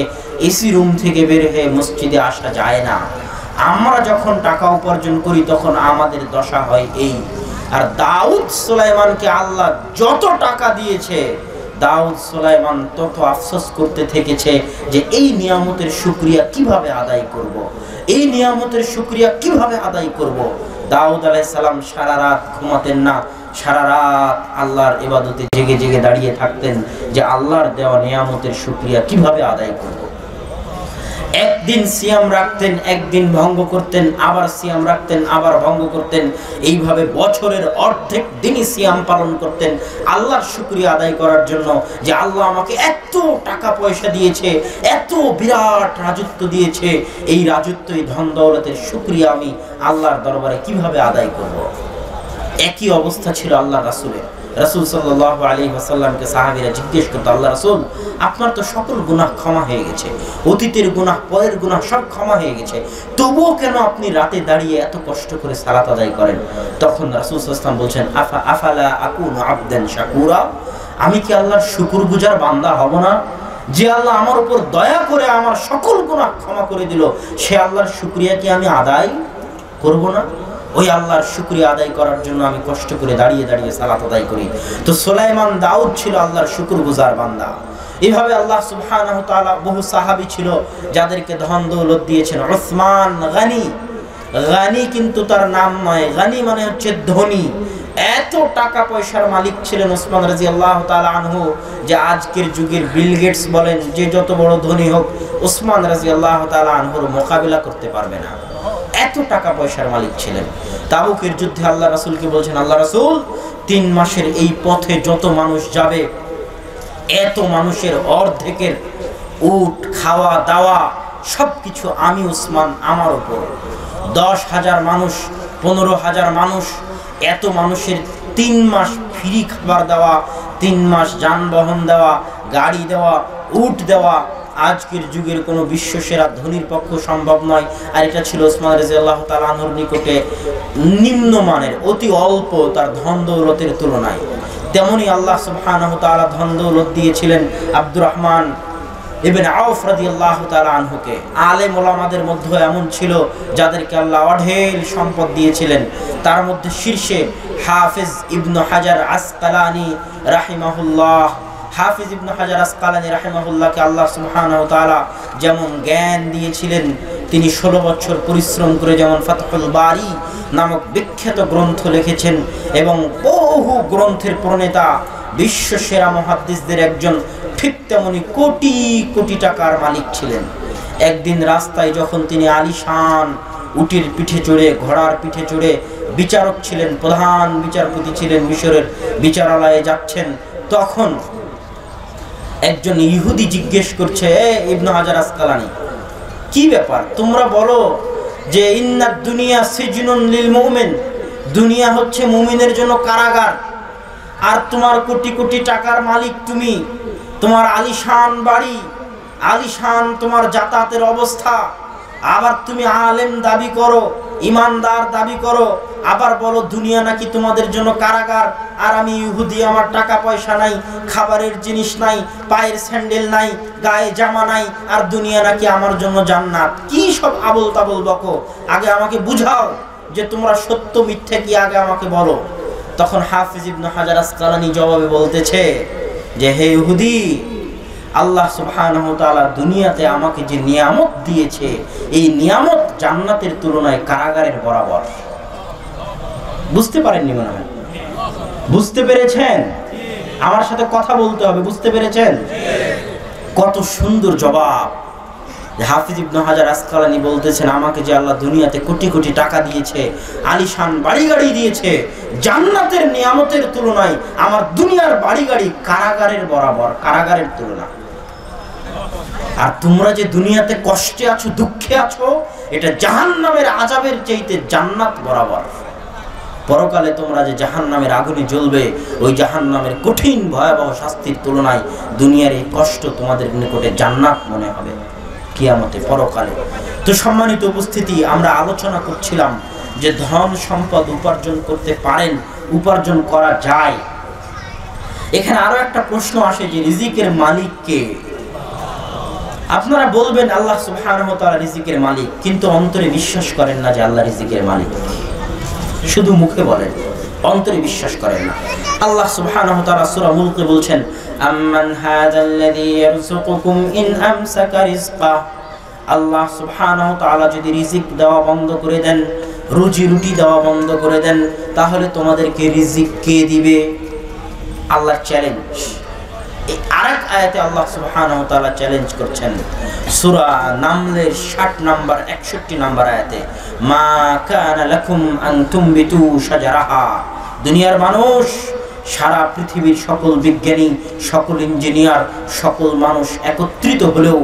এসি রুম থেকে বের হয়ে মসজিদে আসা যায় না। আমরা যখন টাকা উপার্জন করি তখন আমাদের দশা হয় এই। আর দাউদ সুলাইমানকে আল্লাহ যত টাকা দিয়েছে, দাউদ সুলাইমান তত আফসোস করতে থেকেছে যে এই নিয়ামতের শুকরিয়া কিভাবে আদায় করব, এই নিয়ামতের শুকরিয়া কিভাবে আদায় করব। দাউদ আলাইহিস সালাম সারা রাত ঘুমাতেন না, সারা রাত আল্লাহর ইবাদতে জেগে জেগে দাঁড়িয়ে থাকতেন যে আল্লাহর দেওয়া নিয়ামতের শুকরিয়া কিভাবে আদায় করব। একদিন সিয়াম রাখতেন, একদিন ভঙ্গ করতেন, আবার সিয়াম রাখতেন, আবার ভঙ্গ করতেন। এইভাবে বছরের অর্ধেক দিনই সিয়াম পালন করতেন আল্লাহর শুকরিয়া আদায় করার জন্য, যে আল্লাহ আমাকে এত টাকা পয়সা দিয়েছে, এত বিরাট রাজত্ব দিয়েছে, এই রাজত্ব, এই ধন দৌলতের শুকরিয়া আমি আল্লাহর দরবারে কিভাবে আদায় করব। একই অবস্থা ছিল আল্লাহ রাসূলের। রাসূল সাল্লাল্লাহু আলাইহি ওয়াসাল্লামকে সাহাবীরা জিজ্ঞেস করত, আল্লাহ রাসূল, আপনার তো সকল গুনাহ ক্ষমা হয়ে গেছে, অতীতের গুনাহ, পরের গুনাহ সব ক্ষমা হয়ে গেছে, তবুও কেন আপনি রাতে দাঁড়িয়ে এত কষ্ট করে সালাত আদায় করেন? তখন রাসূল সাল্লাল্লাহু আলাইহি ওয়াসাল্লাম বলছেন, আফালা আকুনু আবদান শাকুরা, আমি কি আল্লাহর শুকরগুজার বান্দা হব না? যে আল্লাহ আমার উপর দয়া করে আমার সকল গুনাহ ক্ষমা করে দিল, সে আল্লাহর শুকরিয়া কি আমি আদায় করব না? ওই আল্লাহর শুকরিয়া আদায় করার জন্য আমি কষ্ট করে দাঁড়িয়ে দাঁড়িয়ে সালাত আদায় করি। তো সুলাইমান দাউদ ছিল আল্লাহর শুকরগুজার বান্দা। এভাবে আল্লাহ সুবহানাহু ওয়া তাআলা বহু সাহাবী ছিল যাদেরকে ধন দৌলত দিয়েছেন। উসমান গানি, গানি কিন্তু তার নাম নয়, গানি মানে হচ্ছে ধনী। এত টাকা পয়সার মালিক ছিলেন উসমান রাদিয়াল্লাহু তাআলা আনহু, যে আজকের যুগের বিল গেটস বলেন, যে যত বড় ধনী হোক, উসমান রাদিয়াল্লাহু তাআলা আনহুর মোকাবিলা করতে পারবে না। এত টাকা পয়সার মালিক ছিলেন। তাবুকের যুদ্ধে আল্লাহ রাসূলকে বলছেন, আল্লাহ রাসূল, 3 মাসের এই পথে যত মানুষ যাবে, এত মানুষের অর্ধেকের উট, খাওয়া দাওয়া সবকিছু আমি উসমান, আমার উপর। 10,000 মানুষ, 15,000 মানুষ, এত মানুষের 3 মাস ফ্রি খাবার দেওয়া, 3 মাস যানবাহন দেওয়া, গাড়ি দেওয়া, উট দেওয়া আজকের যুগের কোনো বিশ্বসেরা ধনীর পক্ষ সম্ভব নয়। আর এটা ছিল উসমান রাদিয়াল্লাহু তাআলা আনহুর নিকটে নিম্নমানের, অতি অল্প তার ধন দৌলতের তুলনায়। তেমনি আল্লাহ সুবহানাহু ওয়া তাআলা ধন দৌলত দিয়েছিলেন আব্দুর রহমান ইবনে আউফ রাদিয়াল্লাহু তাআলা আনহুকে। আলেম ওলামাদের মধ্যে এমন ছিল যাদেরকে আল্লাহ অঢেল সম্পদ দিয়েছিলেন। তার মধ্যে শীর্ষে হাফেজ ইবনে হাজার আসকালানি রাহিমাহুল্লাহ। হাফিজ ইবনে হাজার আসকালানি রাহিমাহুল্লাহকে আল্লাহ সুবহানাহু ওয়া তাআলা যেমন জ্ঞান দিয়েছিলেন, তিনি 16 বছর পরিশ্রম করে যেমন ফাতহুল বারি নামক বিখ্যাত গ্রন্থ লিখেছেন এবং বহু গ্রন্থের প্রণেতা, বিশ্ব সেরা মুহাদ্দিসদের একজন, ঠিক তেমনি কোটি কোটি টাকার মালিক ছিলেন। একদিন রাস্তায় যখন তিনি আলিশান উটের পিঠে চড়ে, ঘোড়ার পিঠে চড়ে, বিচারক ছিলেন, প্রধান বিচারপতি ছিলেন, মিশরের বিচারালয়ে যাচ্ছেন, তখন একজন ইহুদি জিজ্ঞেস করছে, ইবনে হাজার আসকালানি, কি ব্যাপার? তোমরা বলো যে ইন্নাদ দুনিয়া সিজনুন লিল মুমিন, দুনিয়া হচ্ছে মুমিনের জন্য কারাগার, আর তোমার কোটি কোটি টাকার মালিক তুমি, তোমার আলিশান বাড়ি, আলিশান তোমার যাতায়াতের অবস্থা, আবার তুমি আলেম দাবি করো, ইমানদার দাবি করো, আবার বলো দুনিয়া নাকি তোমাদের জন্য কারাগার, আর আমি ইহুদি, আমার টাকা পয়সা নাই, খাবারের জিনিস নাই, পায়ের স্যান্ডেল নাই, গায়ে জামা নাই, আর দুনিয়া নাকি আমার জন্য জান্নাত। কি সব আবল তাবল বকো, আগে আমাকে বুঝাও যে তোমরা সত্য মিথ্যে কি, আগে আমাকে বলো। তখন হাফিজ ইবনে হাজার আসকালানি জবাবে বলতেছে যে, হে ইহুদি, আল্লাহ সুবহানাহু ওয়া তাআলা দুনিয়াতে আমাকে যে নিয়ামত দিয়েছে, এই নিয়ামত জান্নাতের তুলনায় কারাগারের বরাবর। বুঝতে পারেননি মনে হয়? বুঝতে পেরেছেন? আমার সাথে কথা বলতে হবে, বুঝতে পেরেছেন? কত সুন্দর জবাব। হাফিজ ইবনে হাজার আসকালানি বলতেছেন, আমাকে যে আল্লাহ দুনিয়াতে কোটি কোটি টাকা দিয়েছে, আলিশান বাড়ি গাড়ি দিয়েছে, জান্নাতের নিয়ামতের তুলনায় আমার দুনিয়ার বাড়ি গাড়ি কারাগারের বরাবর, কারাগারের তুলনা। আর তোমরা যে দুনিয়াতে কষ্টে আছো, দুঃখে আছো, এটা জাহান্নামের আযাবের চাইতে জান্নাত বরাবর। পরকালে তোমরা যে জাহান্নামের আগুনে জ্বলবে, ওই জাহান্নামের কঠিন ভয়াবহ শাস্তির তুলনায় দুনিয়ার এই কষ্ট তোমাদের নিকটে জান্নাত মনে হবে কিয়ামতে, পরকালে। তো সম্মানিত উপস্থিতি, আমরা আলোচনা করছিলাম যে ধন সম্পদ উপার্জন করতে পারেন, উপার্জন করা যায়। এখানে আরো একটা প্রশ্ন আসে যে রিজিকের মালিক কে? আপনারা বলবেন আল্লাহ সুবহানাহু ওয়া তাআলা রিজিকের মালিক, কিন্তু অন্তরে বিশ্বাস করেন না যে আল্লাহ রিজিকের মালিক। শুধু মুখে বলেন, অন্তরে বিশ্বাস করেন না। আল্লাহ সুবহানাহু ওয়া তাআলা সূরা মুলকে বলছেন, আম্মান হাযাল্লাযী ইয়ারযুকুকুম ইন আমসাকা রিজকা। আল্লাহ সুবহানাহু ওয়া তাআলা যদি রিজিক দেওয়া বন্ধ করে দেন, রুজি রুটি দেওয়া বন্ধ করে দেন, তাহলে তোমাদেরকে রিজিক কে দিবে? আল্লাহর চ্যালেঞ্জ। আরেক আয়াতে আল্লাহ সুবহানাহু ওয়া তাআলা চ্যালেঞ্জ করছেন সূরা নামলের 60 নম্বর 61 নম্বর আয়াতে, মা কানা লাকুম আন তুমবিতু শাজারাহা। দুনিয়ার মানুষ, সারা পৃথিবীর সকল বিজ্ঞানী, সকল ইঞ্জিনিয়ার, সকল মানুষ একত্রিত হলেও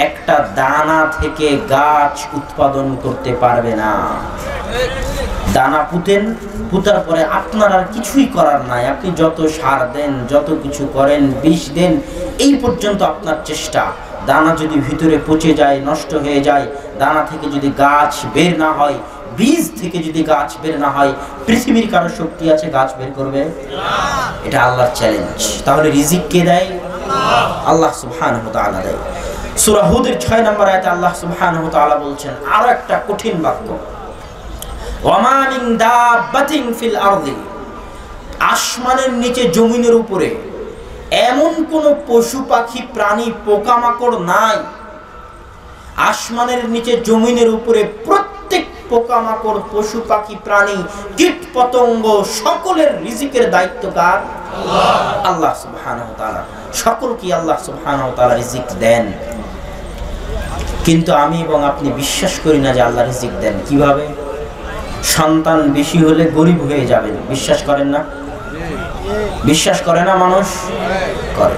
একটা দানা থেকে গাছ উৎপাদন করতে পারবে না। দানা পুঁতার পরে আপনার আর কিছুই করার নাই। আপনি যত সার দেন, যত কিছু করেন, বিষ দেন, এই পর্যন্ত আপনার চেষ্টা। দানা যদি ভিতরে পচে যায়, নষ্ট হয়ে যায়, দানা থেকে যদি গাছ বের না হয়, বীজ থেকে যদি গাছ বের না হয়, পৃথিবীর কারো শক্তি আছে গাছ বের করবে? এটা আল্লাহর চ্যালেঞ্জ। তাহলে রিজিক কে দেয়? আল্লাহ সুবহানাহু ওয়া তাআলা দেয়। সূরা হুদের 6 নম্বর আয়াতে আল্লাহ সুবহানাহু ওয়া তাআলা বলছেন আরো একটা কঠিন বাক্য, ওয়ামা মিন দাব্বাতিন ফিল আরদি। আসমানের নিচে, জমিনের উপরে এমন কোন পশু পাখি, প্রাণী, পোকামাকড় নাই। আসমানের নিচে, জমিনের উপরে প্রত্যেক পোকামাকড়, পশু পাখি, প্রাণী, কীট পতঙ্গ সকলের রিজিকের দায়িত্ব কার? আল্লাহ। আল্লাহ সুবহানাহু ওয়া তাআলা। সকলকে আল্লাহ সুবহানাহু ওয়া তাআলা রিজিক দেন, কিন্তু আমি এবং আপনি বিশ্বাস করি না যে আল্লাহ রিজিক দেন। কিভাবে? সন্তান বেশি হলে গরিব হয়ে যাবেন, বিশ্বাস করেন না? বিশ্বাস করে না মানুষ? করে।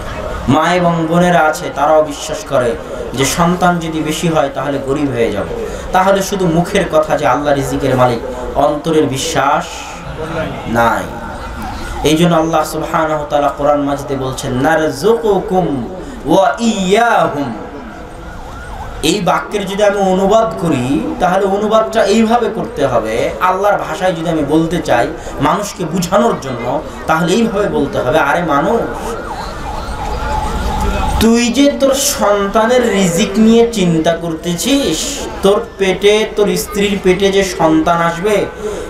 মা এবং বোনেরা আছে, তারাও বিশ্বাস করে যে সন্তান যদি বেশি হয় তাহলে গরিব হয়ে যাব। তাহলে শুধু মুখের কথা যে আল্লাহ রিজিকের মালিক, অন্তরের বিশ্বাস নাই। এই জন্য আল্লাহ সুবহানাহু ওয়া তাআলা কোরআন মাজিদে বলছেন নারযুকুকুম ওয়া ইয়্যাহুম। এই বাক্যের যদি আমি অনুবাদ করি তাহলে অনুবাদটা এইভাবে করতে হবে। আল্লাহর ভাষায় যদি আমি বলতে চাই মানুষকে বুঝানোর জন্য, তাহলে এইভাবে বলতে হবে, আরে মানুষ, তুই যে তোর সন্তানের রিজিক নিয়ে চিন্তা করতেছিস, তোর পেটে, তোর স্ত্রীর পেটে যে সন্তান আসবে,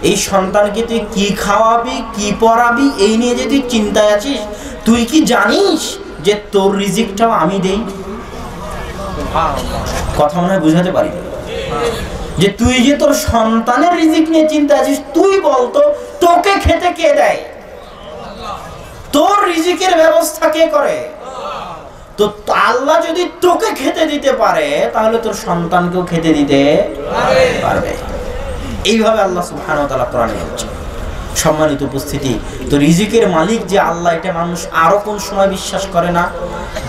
এই সন্তানকে তুই কি খাওয়াবি, কি পড়াবি, এই নিয়ে যে তুই চিন্তায় আছিস, তুই কি জানিস যে তোর রিজিকটাও আমি দেই? কথা মনে হয় বুঝাতে পারি যে তুই যে তোর সন্তানের রিজিক নিয়ে চিন্তা আছিস, তুই বলতো তোকে খেতে কে দেয়? তোর রিজিকের ব্যবস্থা কে করে? তো আল্লাহ যদি তোকে খেতে দিতে পারে তাহলে তোর সন্তানকেও খেতে দিতে পারবে। এইভাবে আল্লাহ সুবহানাহু ওয়া তাআলা কোরআনে বলছেন। সম্মানিত উপস্থিতি, তো রিজিকের মালিক যে আল্লাহ, এটা মানুষ আরো কোন সময় বিশ্বাস করে না?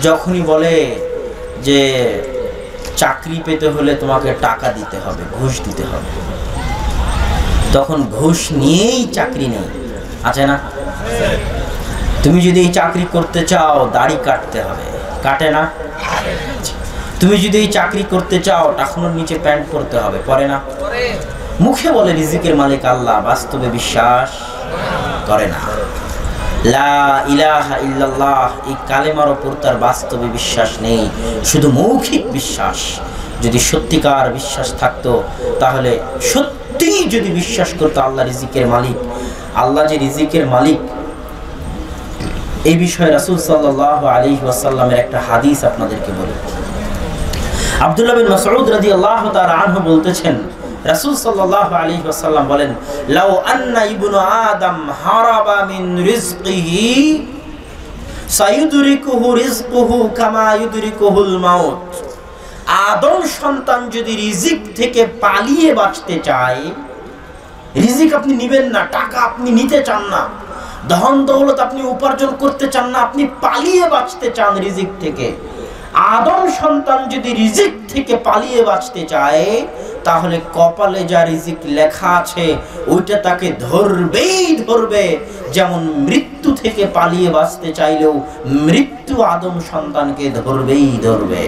যখনই বলে যে চাকরি পেতে হলে তোমাকে টাকা দিতে হবে, ঘুষ দিতে হবে, তখন ঘুষ নিয়েই চাকরি নেই, আছে না? তুমি যদি এই চাকরি করতে চাও দাড়ি কাটতে হবে, কাটে না? তুমি যদি এই চাকরি করতে চাও টাকনুর নিচে প্যান্ট পরতে হবে, পরে না? মুখে বলে রিজিকের মালিক আল্লাহ, বাস্তবে বিশ্বাস করে না। লা ইলাহা ইল্লাল্লাহ, এই কালেমার উপর তার বাস্তবে বিশ্বাস নেই, শুধু মৌখিক বিশ্বাস। যদি সত্যিকার বিশ্বাস থাকতো তাহলে সত্যি যদি বিশ্বাস করতো আল্লাহ রিজিকের মালিক, আল্লাহ যে রিজিকের মালিক, এই বিষয়ে রাসূল সাল্লাল্লাহু আলাইহি ওয়াসাল্লামের একটা হাদিস আপনাদেরকে বলি। আব্দুল্লাহ বিন মাসউদ রাদিয়াল্লাহু তাআলা আনহু বলতেছেন, রাসূল সাল্লাল্লাহু আলাইহি ওয়াসাল্লাম বলেন, লাউ আন্না ইবনু আদম হারাবা মিন রিজকিহি সায়ুদরিকুহু রিজকুহু কামা ইউদরিকুহুল মাউত। আদম সন্তান যদি রিজিক থেকে পালিয়ে বাঁচতে চায়, রিজিক আপনি নেবেন না, টাকা আপনি নিতে চান না, ধন দৌলত আপনি উপার্জন করতে চান না, আপনি পালিয়ে বাঁচতে চান রিজিক থেকে। আদম সন্তান যদি রিজিক থেকে পালিয়ে বাঁচতে চায় তাহলে কপালে যা রিজিক লেখা আছে ওইটা তাকে ধরবেই ধরবে। যেমন মৃত্যু থেকে পালিয়ে বাঁচতে চাইলেও মৃত্যু আদম সন্তানকে ধরবেই ধরবে।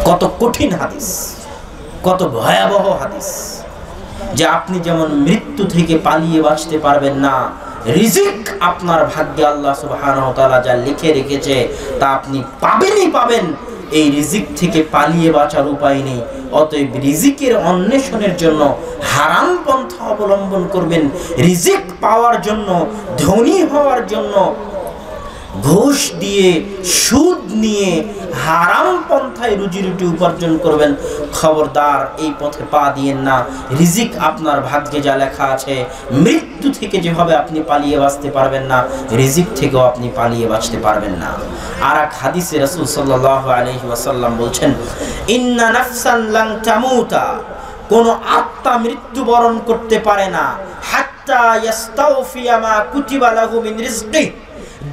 কত কঠিন হাদিস, কত ভয়াবহ হাদিস, যে আপনি যেমন মৃত্যু থেকে পালিয়ে বাঁচতে পারবেন না, রিজিক আপনার ভাগ্যে আল্লাহ সুবহানাহু ওয়া তাআলা যা লিখে রেখেছে তা আপনি পাবেনই পাবেন। এই রিজিক থেকে পালিয়ে বাঁচার উপায় নেই। অতএব রিজিকের অন্বেষণের জন্য হারাম পন্থা অবলম্বন করবেন। রিজিক পাওয়ার জন্য, ধনী হওয়ার জন্য ঘুষ দিয়ে সুদ নিয়ে হারাম পন্থায় রুজি রুটি উপার্জন করবেন, খবরদার এই পথে পা দিয়েন না। রিজিক আপনার ভাগ্যে যা লেখা আছে, মৃত্যু থেকে যেভাবে আপনি পালিয়ে বাঁচতে পারবেন না, রিজিক থেকেও আপনি পালিয়ে বাঁচতে পারবেন না। আর এক হাদিসে রাসূল সাল্লাল্লাহু আলাইহি ওয়াসাল্লাম বলছেন, ইন্না নাফসান লান তামুতা, কোন আত্মা মৃত্যুবরণ করতে পারে না, হাত্তা ইয়াস্তাওফিয়া মা কুতিবা লাহু মিন রিজকি,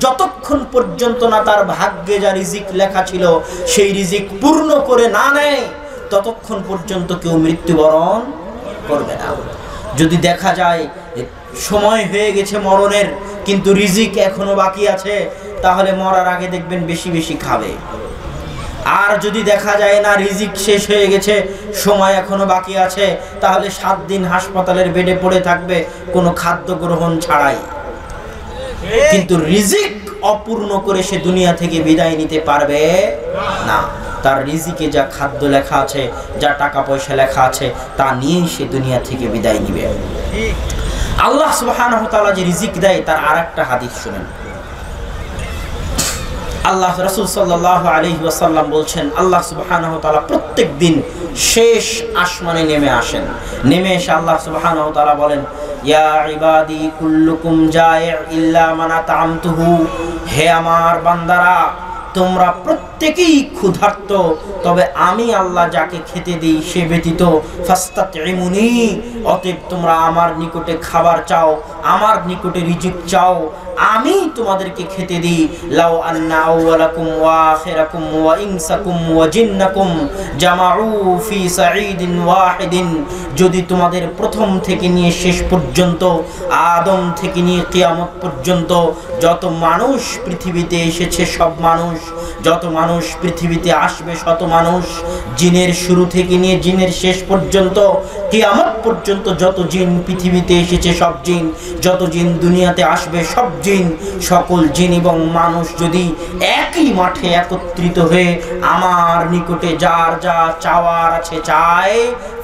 যতক্ষণ পর্যন্ত না তার ভাগ্যে যা রিজিক লেখা ছিল সেই রিজিক পূর্ণ করে না নেয়, ততক্ষণ পর্যন্ত কেউ মৃত্যুবরণ করবে না। যদি দেখা যায় সময় হয়ে গেছে মরণের, কিন্তু রিজিক এখনো বাকি আছে, তাহলে মরার আগে দেখবেন বেশি বেশি খাবে। আর যদি দেখা যায় না রিজিক শেষ হয়ে গেছে, সময় এখনো বাকি আছে, তাহলে 7 দিন হাসপাতালের বেডে পড়ে থাকবে কোনো খাদ্য গ্রহণ ছাড়াই। কিন্তু রিজিক অপূর্ণ করে সে দুনিয়া থেকে বিদায় নিতে পারবে না। তার রিজিকে যা খাদ্য লেখা আছে, যা টাকা পয়সা লেখা আছে, তা নিয়েই সে দুনিয়া থেকে বিদায় নিবে। আল্লাহ সুবহানাহু ওয়া তাআলা যে রিজিক দেয়, তার আরেকটা হাদিস শুনেন। আল্লাহ রাসূল সাল্লাল্লাহু আলাইহি ওয়াসাল্লাম বলছেন, আল্লাহ সুবহানাহু ওয়া তাআলা প্রত্যেক দিন শেষ আসমানে নেমে আসেন। নেমে এসে আল্লাহ সুবহানাহু ওয়া তাআলা বলেন, ইয়া ইবাদি কুল্লুকুম জাই' ইল্লা মান আত'আমতুহু, হে আমার বান্দারা, তোমরা প্রত্যেকেই ক্ষুধার্ত, তবে আমি আল্লাহ যাকে খেতে দিই সে ব্যতীত। ফাস্তাতইমুনি, অতএব তোমরা আমার নিকটে খাবার চাও, আমার নিকটে রিজিক চাও, আমি তোমাদেরকে খেতে দিই। লাউ আন্না আউওয়ালাকুম ওয়া আখিরাকুম ওয়া ইনসাকুম ওয়া জিন্নাকুম জামাউ ফি সাঈদিন ওয়াহিদিন, যদি তোমাদের প্রথম থেকে নিয়ে শেষ পর্যন্ত, আদম থেকে নিয়ে কিয়ামত পর্যন্ত যত মানুষ পৃথিবীতে এসেছে, সব মানুষ, যত মানুষ পৃথিবীতে আসবে, শত মানুষ, জিনের শুরু থেকে নিয়ে জিনের শেষ পর্যন্ত, কিয়ামত পর্যন্ত যত জিন পৃথিবীতে এসেছে, সব জিন, যত জিন দুনিয়াতে আসবে, সব জিন, সকল জিন এবং মানুষ যদি একই মাঠে একত্রিত হয়ে আমার নিকটে যার যা চাওয়ার আছে চায়,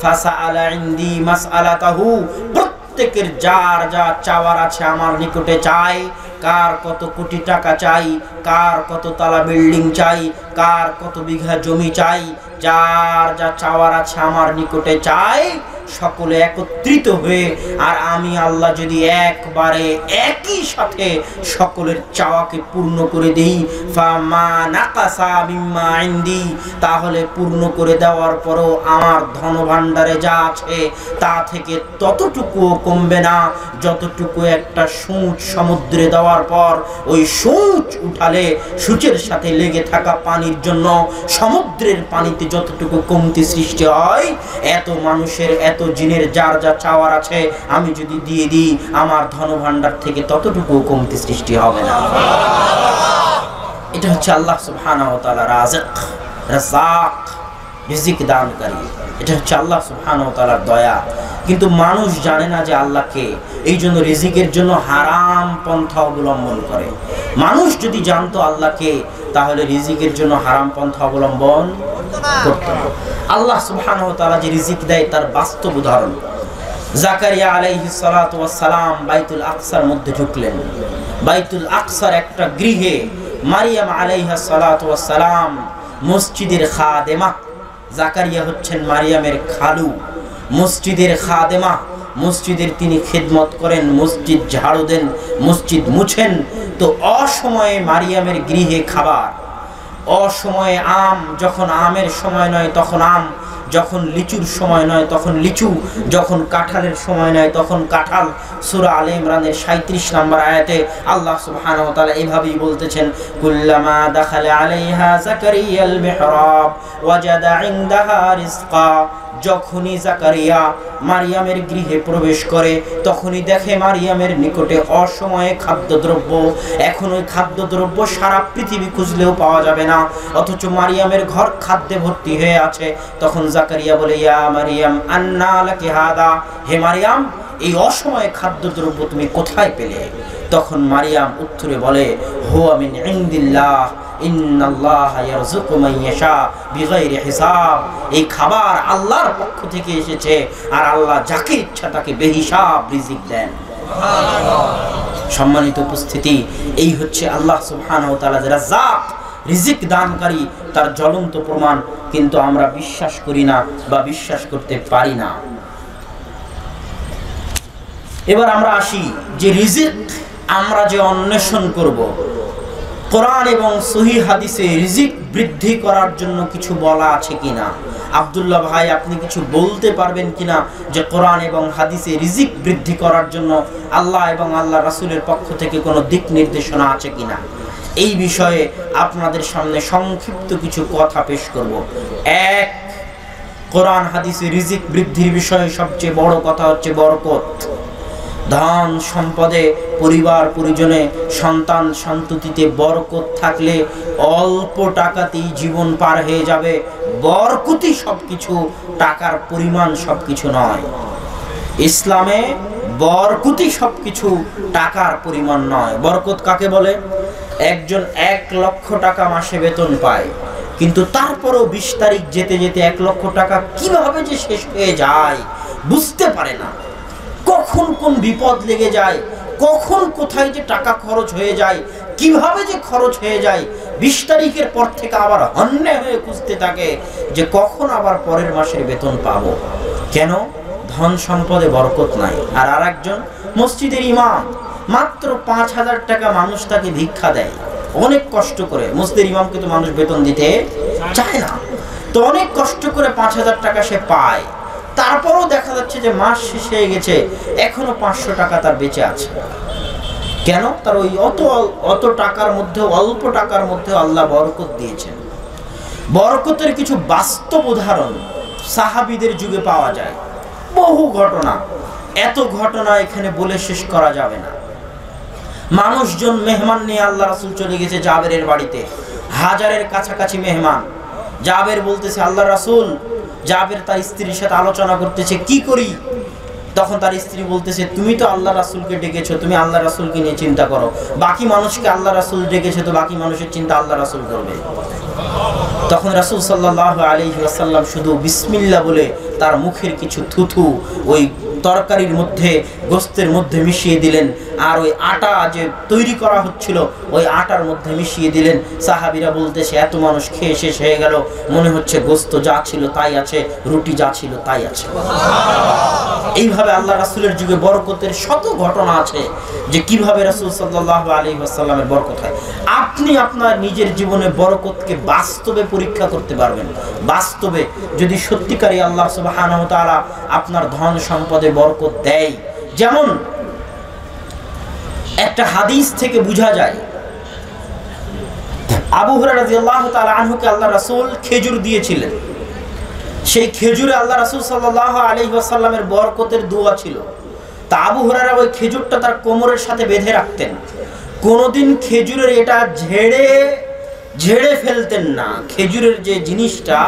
ফাসাআলা ইনদি মাসআলাতাহু, প্রত্যেকের যার যা চাওয়ার আছে আমার নিকটে চায়। কার কত কোটি টাকা চাই, কার কত তালা বিল্ডিং চাই, কার কত বিঘা জমি চাই, যার যা চাওয়ার আছে আমার নিকটে চাই, সকলে একত্রিত হয়ে, আর আমি আল্লাহ যদি একবারে একই সাথে সকলের চাওয়াকে পূর্ণ করে দিই, ফামা নাকাসা মিম্মা ইনদি, তাহলে পূর্ণ করে দেওয়ার পরও আমার ধন ভাণ্ডারে যা আছে তা থেকে ততটুকুও কমবে না, যতটুকু একটা সূচ সমুদ্রে দেওয়ার পর ওই সূচ উঠালে সূচের সাথে লেগে থাকা পানির জন্য সমুদ্রের পানিতে যতটুকু কমতি সৃষ্টি হয়, এত মানুষের, এত জিনের যার যা চাওয়ার আছে আমি যদি দিয়ে দিই, আমার ধনভাণ্ডার থেকে ততটুকু কমতি সৃষ্টি হবে না। এটা হচ্ছে আল্লাহ সুবহানাহু ওয়া তাআলা রাযিক, রাযাক, রিজিক দানকারী। এটা হচ্ছে আল্লাহ সুবহানাহু ওয়া তাআলার দয়া। কিন্তু মানুষ জানে না যে আল্লাহকে, এই জন্য রিজিকের জন্য হারাম পন্থা অবলম্বন করে। মানুষ যদি জানতো আল্লাহকে, তাহলে রিজিকের জন্য হারাম পন্থা অবলম্বন করতো না। আল্লাহ সুবহানাহু ওয়া তাআলা যে রিজিক দেয় তার বাস্তব উদাহরণ, জাকারিয়া আলাইহিস সালাতু ওয়াস সালাম বাইতুল আকসার মধ্যে ঢুকলেন। বাইতুল আকসার একটা গৃহে মারিয়াম আলাইহিস সালাতু ওয়াস সালাম মসজিদের খাদেমা, জাকারিয়া হচ্ছেন মারিয়ামের খালু, মসজিদের খাদেমা, মসজিদের তিনি খেদমত করেন, মসজিদ ঝাড়ু দেন, মসজিদ মুছেন। তো অসময়ে মারিয়ামের গৃহে খাবার, অসময়ে আম, যখন আমের সময় নয় তখন আম, যখন লিচুর সময় নয় তখন লিচু, যখন কাঁঠালের সময় নয় তখন কাঁঠাল। সূরা আলে ইমরানের 37 নম্বর আয়াতে আল্লাহ সুবহানাহু ওয়া তাআলা এভাবেই বলতেছেন, কুল্লামা দাখালা আলাইহা জাকারিয়াল মিহরাব ওয়াজাদা ইনদাহা রিজকা, যখনই জাকারিয়া মারিয়ামের গৃহে প্রবেশ করে তখনই দেখে মারিয়ামের নিকটে অসময়ে খাদ্যদ্রব্য। এখন ওই খাদ্যদ্রব্য সারা পৃথিবী খুঁজলেও পাওয়া যাবে না, অথচ মারিয়ামের ঘর খাদ্যে ভর্তি হয়ে আছে। তখন জাকারিয়া বলে, ইয়া মারিয়াম আন্না লাকি হাদা, হে মারিয়াম, এই অসময়ে খাদ্যদ্রব্য তুমি কোথায় পেলে? তখন মারিয়াম উত্তরে বলে, হুয়া মিন ইনদিল্লাহ ইন্নাল্লাহা ইয়ারযুকু মান ইয়াশা বিগাইরি হিসাব, এই খাবার আল্লাহর পক্ষ থেকে এসেছে, আর আল্লাহ যাকে ইচ্ছা তাকে বেহিসাব রিজিক দেন। সুবহানাল্লাহ। সম্মানিত উপস্থিতি, এই হচ্ছে আল্লাহ সুবহানাহু ওয়া তাআলা রাজ্জাক, রিজিক দানকারী, তার জ্বলন্ত প্রমাণ, কিন্তু আমরা বিশ্বাস করি না বা বিশ্বাস করতে পারি না। এবার আমরা আসি যে রিজিক আমরা যে অন্বেষণ করব, কোরআন এবং সহিহ হাদিসে রিজিক বৃদ্ধি করার জন্য কিছু বলা আছে কিনা? আব্দুল্লাহ ভাই, আপনি কিছু বলতে পারবেন কিনা যে কোরআন এবং হাদিসে রিজিক বৃদ্ধি করার জন্য আল্লাহ এবং আল্লাহ রাসূলের পক্ষ থেকে কোনো দিক নির্দেশনা আছে কিনা? এই বিষয়ে আপনাদের সামনে সংক্ষিপ্ত কিছু কথা পেশ করব। এক, কোরআন হাদিসে রিজিক বৃদ্ধির বিষয়ে সবচেয়ে বড় কথা হচ্ছে বরকত। ধন সম্পদে, পরিবার পরিজনে, সন্তান সন্ততিতে বরকত থাকলে অল্প টাকাতেই জীবন পার হয়ে যাবে। বরকতই সবকিছু, টাকার পরিমাণ সবকিছু নয়। ইসলামে বরকতই সবকিছু, টাকার পরিমাণ নয়। বরকত কাকে বলে? একজন 1 লক্ষ টাকা মাসে বেতন পায়, কিন্তু তারপরও 20 তারিখ যেতে যেতে 1 লক্ষ টাকা কিভাবে যে শেষ হয়ে যায় বুঝতে পারে না। কখন কোন বিপদ লেগে যায়, কখন কোথায় যে টাকা খরচ হয়ে যায়, কিভাবে যে খরচ হয়ে যায়, 20 তারিখের পর থেকে আবার হন্যে হয়ে খুঁজতে থাকে যে কখন আবার পরের মাসের বেতন পাবো। কেন? ধন সম্পদে বরকত নাই। আর আরেকজন মসজিদের ইমাম, মাত্র 5,000 টাকা মানুষ তাকে ভিক্ষা দেয়, অনেক কষ্ট করে। মসজিদের ইমামকে তো মানুষ বেতন দিতে চায় না, তো অনেক কষ্ট করে 5,000 টাকা সে পায়। তারপরও দেখা যাচ্ছে যে মাস শেষ হয়ে গেছে, এখনো 500 টাকা তার বেঁচে আছে। কেন? তার ওই অত টাকার মধ্যে, অল্প টাকার মধ্যে আল্লাহ বরকত দিয়েছেন। বরকতের কিছু বাস্তব উদাহরণ সাহাবীদের যুগে পাওয়া যায়, বহু ঘটনা। এত ঘটনা এখানে বলে শেষ করা যাবে না। মানুষজন মেহমান নিয়ে আল্লাহ রাসূল চলে গেছে জাবেরের বাড়িতে, 1000-এর কাছাকাছি মেহমান। জাবের বলতেছে আল্লাহ রাসূল, জাবের তার স্ত্রীর সাথে আলোচনা করতেছে কি করি। তখন তার স্ত্রী বলতেছে, তুমি তো আল্লাহ রাসূলকে ডেকেছো, তুমি আল্লাহ রাসূলকে নিয়ে চিন্তা করো। বাকি মানুষকে আল্লাহ রাসূল ডেকেছে, তো বাকি মানুষের চিন্তা আল্লাহ রাসূল করবে। তখন রাসূল সাল্লাল্লাহু আলাইহি ওয়াসাল্লাম শুধু বিসমিল্লাহ বলে তার মুখের কিছু থুথু ওই তরকারির মধ্যে, গোস্তের মধ্যে মিশিয়ে দিলেন, আর ওই আটা যে তৈরি করা হচ্ছিল ওই আটার মধ্যে মিশিয়ে দিলেন। সাহাবীরা বলতেছে, এত মানুষ খেয়ে শেষ হয়ে গেল, মনে হচ্ছে গোস্ত যা ছিল তাই আছে, রুটি যা ছিল তাই আছে। এইভাবে আল্লাহ রাসূলের যুগে বরকতের শত ঘটনা আছে যে কিভাবে রাসূল সাল্লাল্লাহু আলাইহি ওয়াসাল্লামের বরকত হয়। আপনি আপনার নিজের জীবনে বরকতকে বাস্তবে পরীক্ষা করতে পারবেন। বাস্তবে যদি সত্যিকারই আল্লাহ সুবহানাহু ওয়া তাআলা আপনার ধন সম্পদে বরকত দেয়। যেমন একটা হাদিস থেকে বোঝা যায়, আবু হুরায়রা রাদিয়াল্লাহু তাআলা আনহুকে আল্লাহ রাসূল খেজুর দিয়েছিলেন। সেই খেজুরে আল্লাহ রাসূল সাল্লাল্লাহু আলাইহি ওয়াসাল্লামের বরকতের দোয়া ছিল। তা আবু হুরায়রা ওই খেজুরটা তার কোমরের সাথে বেঁধে রাখতেন। কোনোদিন খেজুরের এটা ঝেড়ে ফেলতেন না, খেজুরের যে জিনিসটা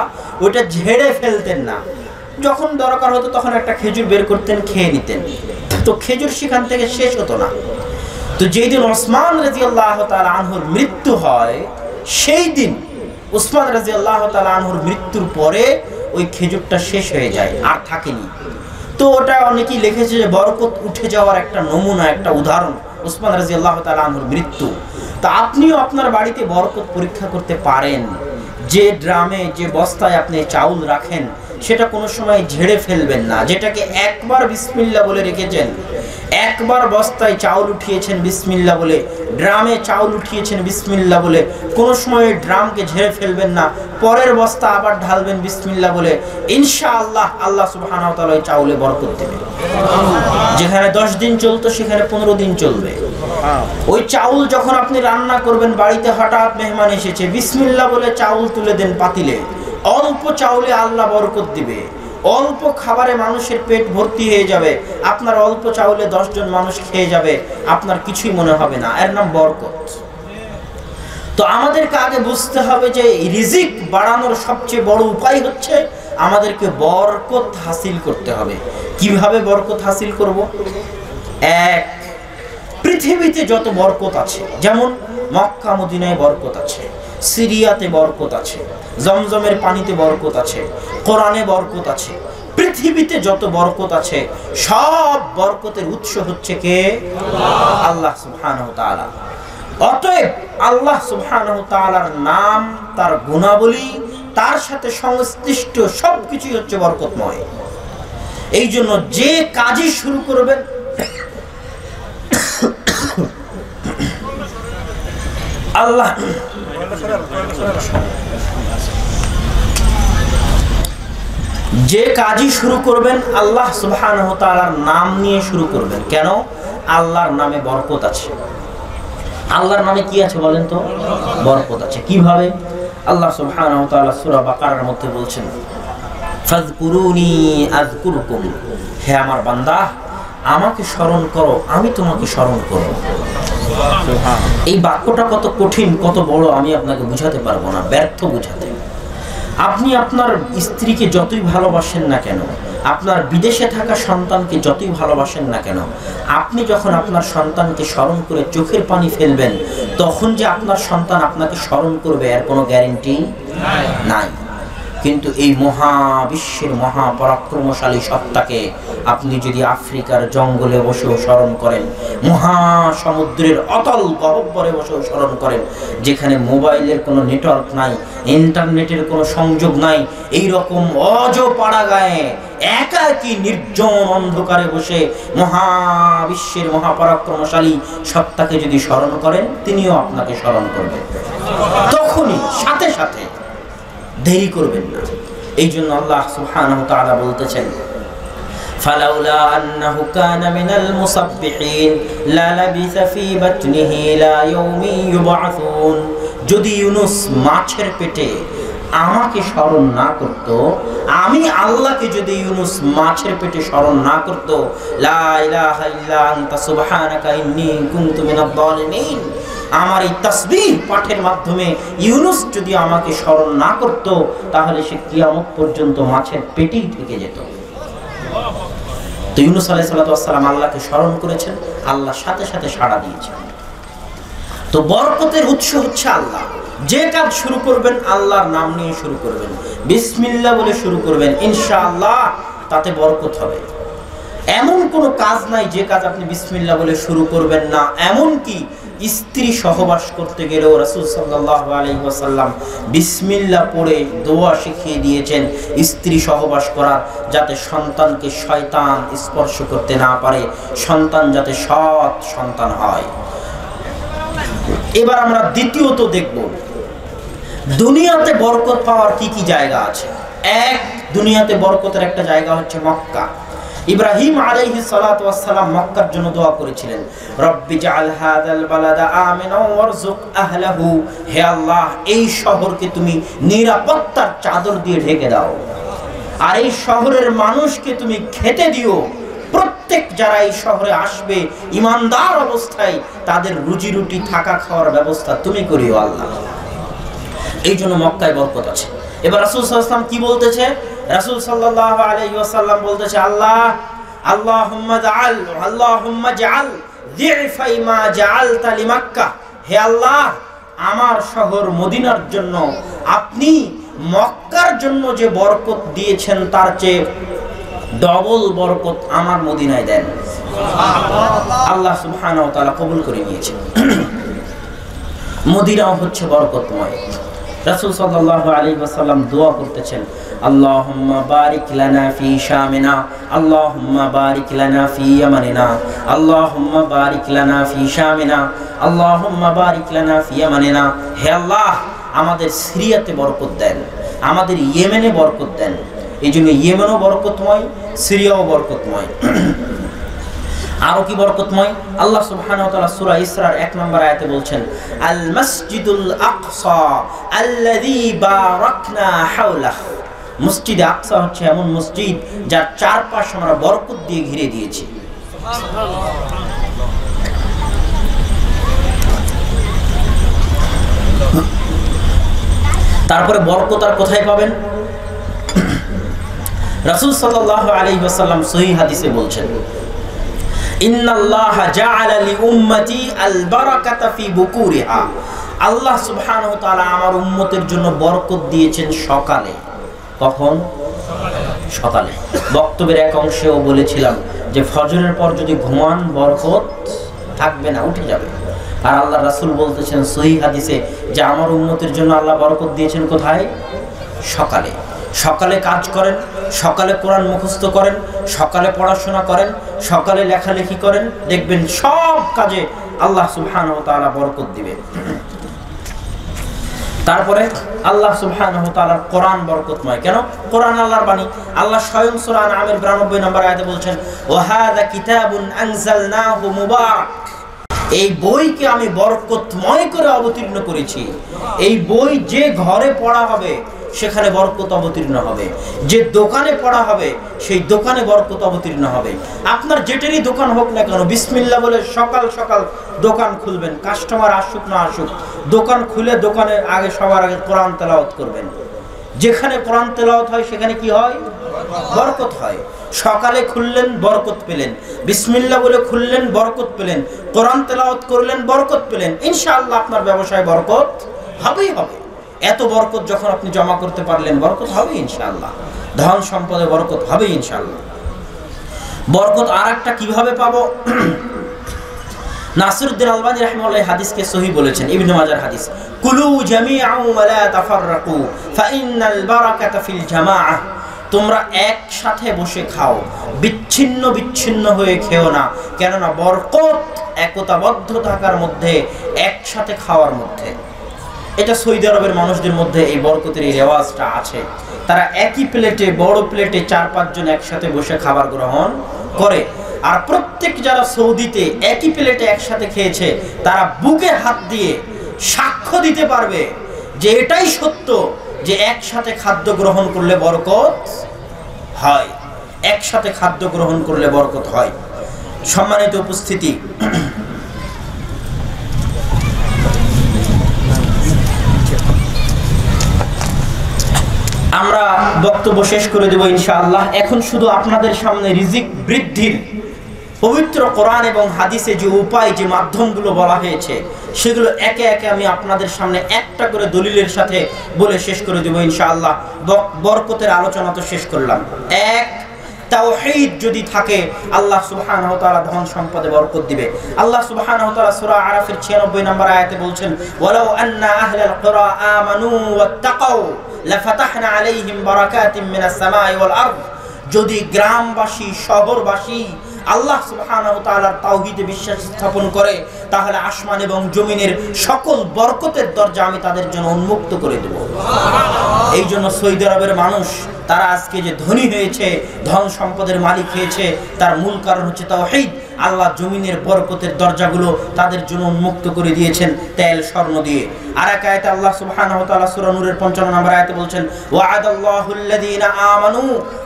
ওইটা ঝেড়ে ফেলতেন না। যখন দরকার হতো তখন একটা খেজুর বের করতেন, খেয়ে নিতেন। তো খেজুর সেখান থেকে শেষ হতো না। তো যেই দিন ওসমান রাদিয়াল্লাহু তাআলা আনহুর মৃত্যু হয়, সেই দিন ওসমান রাদিয়াল্লাহু তাআলা আনহুর মৃত্যুর পরে ওই খেজুরটা শেষ হয়ে যায়, আর থাকেনি। তো ওটা অনেকেই লিখেছে যে বরকত উঠে যাওয়ার একটা নমুনা, একটা উদাহরণ ওসমান রাদিয়াল্লাহু তাআলা আনহুর মৃত্যু। তা আপনিও আপনার বাড়িতে বরকত পরীক্ষা করতে পারেন। যে ড্রামে, যে বস্তায় আপনি চাউল রাখেন সেটা কোনো সময় ঝেড়ে ফেলবেন না। যেটাকে একবার বিসমিল্লাহ বলে রেখেছেন, একবার বস্তায় চাউল উঠিয়েছেন বিসমিল্লাহ বলে, ড্রামে চাউল উঠিয়েছেন বিসমিল্লাহ বলে, কোনো সময় ড্রামকে ঝেড়ে ফেলবেন না। পরের বস্তা আবার ঢালবেন বিসমিল্লাহ বলে। ইনশাআল্লাহ আল্লাহ সুবহানাহু ওয়া তাআলা ওই চাউলে বরকত দেবে। যেখানে 10 দিন চলতো সেখানে 15 দিন চলবে। ওই চাউল যখন আপনি রান্না করবেন, বাড়িতে হঠাৎ মেহমান এসেছে, বিসমিল্লাহ বলে চাউল তুলে দেন পাতিলে। অল্প চাউলে আল্লাহ বরকত দিবে। অল্প খাবারে মানুষের পেট ভর্তি হয়ে যাবে। আপনার অল্প চাউলে 10 জন মানুষ খেয়ে যাবে, আপনার কিছুই মনে হবে না, এর নাম বরকত। তো আমাদেরকে আগে বুঝতে হবে যে রিজিক বাড়ানোর সবচেয়ে বড় উপায় হচ্ছে আমাদেরকে বরকত হাসিল করতে হবে। কিভাবে বরকত হাসিল করব? এক, পৃথিবীতে যত বরকত আছে, যেমন মক্কা মদিনায় বরকত আছে, সিরিয়াতে বরকত আছে, জমজমের পানিতে বরকত আছে, কোরআনে বরকত আছে, পৃথিবীতে যত বরকত আছে সব বরকতের উৎস হচ্ছে কে? আল্লাহ সুবহানাহু ওয়া তাআলা। অতএব আল্লাহ সুবহানাহু ওয়া তাআলার নাম, তার গুণাবলী, তার সাথে সংশ্লিষ্ট সবকিছুই হচ্ছে বরকতময়। এই জন্য যে কাজই শুরু করবেন আল্লাহ আল্লাহ সুবহানাহু ওয়া তাআলার নাম নিয়ে শুরু করবেন। কেন? আল্লাহর নামে বরকত আছে। আল্লাহর নামে কি আছে বলেন তো? বরকত আছে। কিভাবে? আল্লাহ সুবহানাহু ওয়া তাআলা সূরা বাকারার মধ্যে বলছেন, ফাযকুরুনি আযকুরুকুম, হে আমার বান্দা আমাকে স্মরণ করো, আমি তোমাকে স্মরণ করব। এই বাক্যটা কত কঠিন, কত বড় আমি আপনাকে বুঝাতে পারবো না, ব্যর্থ বুঝাতে। আপনি আপনার স্ত্রীকে যতই ভালোবাসেন না কেন, আপনার বিদেশে থাকা সন্তানকে যতই ভালোবাসেন না কেন, আপনি যখন আপনার সন্তানকে স্মরণ করে চোখের পানি ফেলবেন, তখন যে আপনার সন্তান আপনাকে স্মরণ করবে এর কোনো গ্যারান্টি নাই। কিন্তু এই মহাবিশ্বের মহাপরাক্রমশালী সত্তাকে আপনি যদি আফ্রিকার জঙ্গলে বসেও স্মরণ করেন, মহাসমুদ্রের অতল গহ্বরে বসেও স্মরণ করেন, যেখানে মোবাইলের কোনো নেটওয়ার্ক নাই, ইন্টারনেটের কোনো সংযোগ নাই, এই রকম অজপাড়া গায়ে একাকী নির্জন অন্ধকারে বসে মহাবিশ্বের মহাপরাক্রমশালী সত্তাকে যদি স্মরণ করেন, তিনিও আপনাকে স্মরণ করবেন তখনই, সাথে সাথে, দেরি করবেন না। এই জন্য আল্লাহ সুবহানাহু ওয়া তাআলা বলতেছেন, ফালাউলা আন্নাহু কানা মিনাল মুসাব্বিহিন লা লাবিসা ফি বাতনিহি ইলা ইয়াউমি ইউবআসুন, যদি ইউনুস মাছের পেটে আমাকে স্মরণ না করত, আমি আল্লাহকে যদি ইউনুস মাছের পেটে স্মরণ না করত, লা ইলাহা ইল্লা আনতা সুবহানাকা ইন্নী কুনতু মিনাজ জালিমিন, আমার এই তাসবিহ পাঠের মাধ্যমে ইউনুস যদি আমাকে স্মরণ না করত, তাহলে সে কিয়ামত পর্যন্ত মাছের পেটেই থেকে যেত। তো ইউনুস আলাইহিস সালাম আল্লাহকে স্মরণ করেছেন, আল্লাহ সাথে সাথে সাড়া দিয়েছেন। তো বরকতের উৎস হচ্ছে আল্লাহ। যে কাজ শুরু করবেন আল্লাহর নাম নিয়ে শুরু করবেন, বিসমিল্লাহ বলে শুরু করবেন, ইনশাআল্লাহ তাতে বরকত হবে। এমন কোনো কাজ নাই যে কাজ আপনি বিসমিল্লাহ বলে শুরু করবেন না। এমন কি স্ত্রী সহবাস করতে গেলেও রাসূল সাল্লাল্লাহু আলাইহি ওয়াসাল্লাম বিসমিল্লাহ পড়ে দোয়া শিখিয়ে দিয়েছেন স্ত্রী সহবাস করার, যাতে সন্তানকে শয়তান স্পর্শ করতে না পারে, সন্তান যাতে সৎ সন্তান হয়। এবার আমরা দ্বিতীয়ত দেখব দুনিয়াতে বরকত পাওয়ার কি কি জায়গা আছে। এক, দুনিয়াতে বরকতের একটা জায়গা হচ্ছে মক্কা। ইব্রাহিম আলাইহিস সালাতু ওয়াস সালাম মক্কার জন্য দোয়া করেছিলেন, রব্বি জাআল হাযাল বালাদা আমিনা ওয়ারযুক আহলাহু, হে আল্লাহ এই শহরকে তুমি নিরাপত্তার চাদর দিয়ে ঢেকে দাও, আর এই শহরের মানুষকে তুমি খেতে দিও। প্রত্যেক যারা এই শহরে আসবে ইমানদার অবস্থায় তাদের রুজি রুটি থাকা খাওয়ার ব্যবস্থা তুমি করিও আল্লাহ। এই জন্য মক্কায় বরকত আছে। এবার রাসূল সাল্লাল্লাহু আলাইহি ওয়াসাল্লাম কি বলতেছে? রাসূল সাল্লাল্লাহু আলাইহি ওয়াসাল্লাম বলতেছে, আল্লাহুম্মা জাআল যিফাই মা জাআলতা লিমাক্কা, হে আল্লাহ আমার শহর মদিনার জন্য আপনি মক্কার জন্য যে বরকত দিয়েছেন তার চেয়ে ডবল বরকত আমার মদিনায় দেন। আল্লাহ সুবহানাহু ওয়া তাআলা কবুল করে নিয়েছেন। মদিনাও হচ্ছে বরকতময়। রাসূল সাল্লাল্লাহু আলাইহি ওয়াসাল্লাম দোয়া করতেছেন, আল্লাহুম্মা বারিক লানা ফি শামিনা, আল্লাহুম্মা বারিক লানা ফি ইয়ামানিনা, আল্লাহুম্মা বারিক লানা ফি শামিনা, আল্লাহুম্মা বারিক লানা ফি ইয়ামানিনা। হে আল্লাহ আমাদের সিরিয়াতে বরকত দেন, আমাদের ইয়েমেনে বরকত দেন। এই জন্য ইয়েমেনও বরকতময়, সিরিয়াও বরকতময়। আরো কি বরকতময়? আল্লাহ সুবহানাহু ওয়া তাআলা সূরা ইসরার 1 নম্বর আয়াতে বলছেন, আল মসজিদুল আকসা আল্লাযী বারাকনা হাওলাহু, মসজিদে আকসা হচ্ছে এমন মসজিদ যার চারপাশ আমরা বরকত দিয়ে ঘিরে দিয়েছি। তারপরে বরকত আর কোথায় পাবেন? রাসূল সাল্লাল্লাহু আলাইহি ওয়াসাল্লাম সহিহ হাদিসে বলছেন, ইন্নাল্লাহা জাআলা লি উম্মতি আল বারাকাতা ফি বুকুরিহা, আল্লাহ সুবহানাহু ওয়া তাআলা আমার উম্মতের জন্য বরকত দিয়েছেন সকালে। কখন? সকালে। বক্তব্যের এক অংশেও বলেছিলাম যে ফজরের পর যদি ঘুমান বরকত থাকবে না, উঠে যাবে। আর আল্লাহ রাসূল বলতেছেন সহিহ হাদিসে যে আমার উম্মতের জন্য আল্লাহ বরকত দিয়েছেন কোথায়? সকালে। সকালে কাজ করেন, সকালে কোরআন মুখস্থ করেন, সকালে পড়াশোনা করেন, সকালে লেখালেখি করেন, দেখবেন সব কাজে আল্লাহ সুবহানাহু ওয়া তাআলা বরকত দিবেন। তারপরে আল্লাহ সুবহানাহু ওয়া তাআলার কোরআন বরকতময়। কেন? কোরআন আল্লাহর বাণী। আল্লাহ স্বয়ং সূরা আনআমের 92 নম্বর আয়াতে বলছেন ওয়া হাযা কিতাবুন আনজালনাহু মুবারাক, এই বইকে আমি বরকতময় করে অবতীর্ণ করেছি। এই বই যে ঘরে পড়া হবে সেখানে বরকত অবতীর্ণ হবে, যে দোকানে পড়া হবে সেই দোকানে বরকত অবতীর্ণ হবে। আপনার যেটারই দোকান হোক না কেন, বিসমিল্লাহ বলে সকাল সকাল দোকান খুলবেন, কাস্টমার আসুক না আসুক, দোকান খুলে দোকানের আগে সবার আগে কোরআন তেলাওয়াত করবেন। যেখানে কোরআন তেলাওয়াত হয় সেখানে কি হয়? বরকত হয়। সকালে খুললেন বরকত পেলেন, বিসমিল্লাহ বলে খুললেন বরকত পেলেন, কোরআন তেলাওয়াত করলেন বরকত পেলেন। ইনশাআল্লাহ আপনার ব্যবসায় বরকত হবেই হবে। এত বরকত যখন আপনি জমা করতে পারলেন, বরকত হবে ইনশাআল্লাহ। ধন সম্পদে বরকত হবে ইনশাআল্লাহ। বরকত আরেকটা কিভাবে পাবো? নাসিরউদ্দিন আলবানী রাহিমাহুল্লাহ হাদিসকে সহিহ বলেছেন, ইবনে মাজার হাদিস, কুলু জামিআন ওয়া লা তাফাররাকু ফাইন্নাল বারাকাতা ফিল জামাআহ, তোমরা একসাথে বসে খাও, বিচ্ছিন্ন বিচ্ছিন্ন হয়ে খেও না, কেননা বরকত একতাবদ্ধ থাকার মধ্যে, একসাথে খাওয়ার মধ্যে। এটা সৌদি আরবের মানুষদের মধ্যে এই বরকতের এই রেওয়াজটা আছে। তারা একই প্লেটে, বড় প্লেটে 4-5 জন একসাথে বসে খাবার গ্রহণ করে। আর প্রত্যেক যারা সৌদিতে একই প্লেটে একসাথে খেয়েছে তারা বুকে হাত দিয়ে সাক্ষ্য দিতে পারবে যে এটাই সত্য যে একসাথে খাদ্য গ্রহণ করলে বরকত হয়, একসাথে খাদ্য গ্রহণ করলে বরকত হয়। সম্মানিত উপস্থিতি, আমরা বক্তব্য শেষ করে দেব ইনশাআল্লাহ। এখন শুধু আপনাদের সামনে রিজিক বৃদ্ধির পবিত্র কোরআন এবং হাদিসে যে উপায়, যে মাধ্যমগুলো বলা হয়েছে সেগুলো একে একে আমি আপনাদের সামনে একটা করে দলিলের সাথে বলে শেষ করে দেব ইনশাআল্লাহ। বরকতের আলোচনা তো শেষ করলাম। এক, তাওহীদ যদি থাকে আল্লাহ সুবহানাহু ওয়া তাআলা ধন সম্পদে বরকত দিবে। আল্লাহ সুবহানাহু ওয়া তাআলা সূরা আরাফের 96 নম্বর আয়াতে বলছেন ওয়ালাউ আন্না আহলাল কুরা আমানু ওয়াত্তাকাউ লাফাতাহনা আলাইহিম বারাকাতিম মিনাস সামাই ওয়াল আরদ, যদি গ্রামবাসী, শহরবাসী আল্লাহ সুবহানাহু ওয়া তাআলার তাওহীদে বিশ্বাস স্থাপন করে তাহলে আসমান এবং জমিনের সকল বরকতের দরজা আমি তাদের জন্য উন্মুক্ত করে দেব। এই জন্য সৌদি আরবের মানুষ তারা আজকে যে ধনী হয়েছে, ধন সম্পদের মালিক হয়েছে, তার মূল কারণ হচ্ছে তাওহীদ। আল্লাহ জমিনের বরকতের দরজাগুলো তাদের জন্য উন্মুক্ত করে দিয়েছেন তেল স্বর্ণ দিয়ে। আর এক আয়াতে আল্লাহ সুবহানাহু ওয়া তাআলা সূরা নূরের 55 নম্বর আয়াতে বলছেন ওয়া'আদাল্লাহুল্লাযীনা আমানু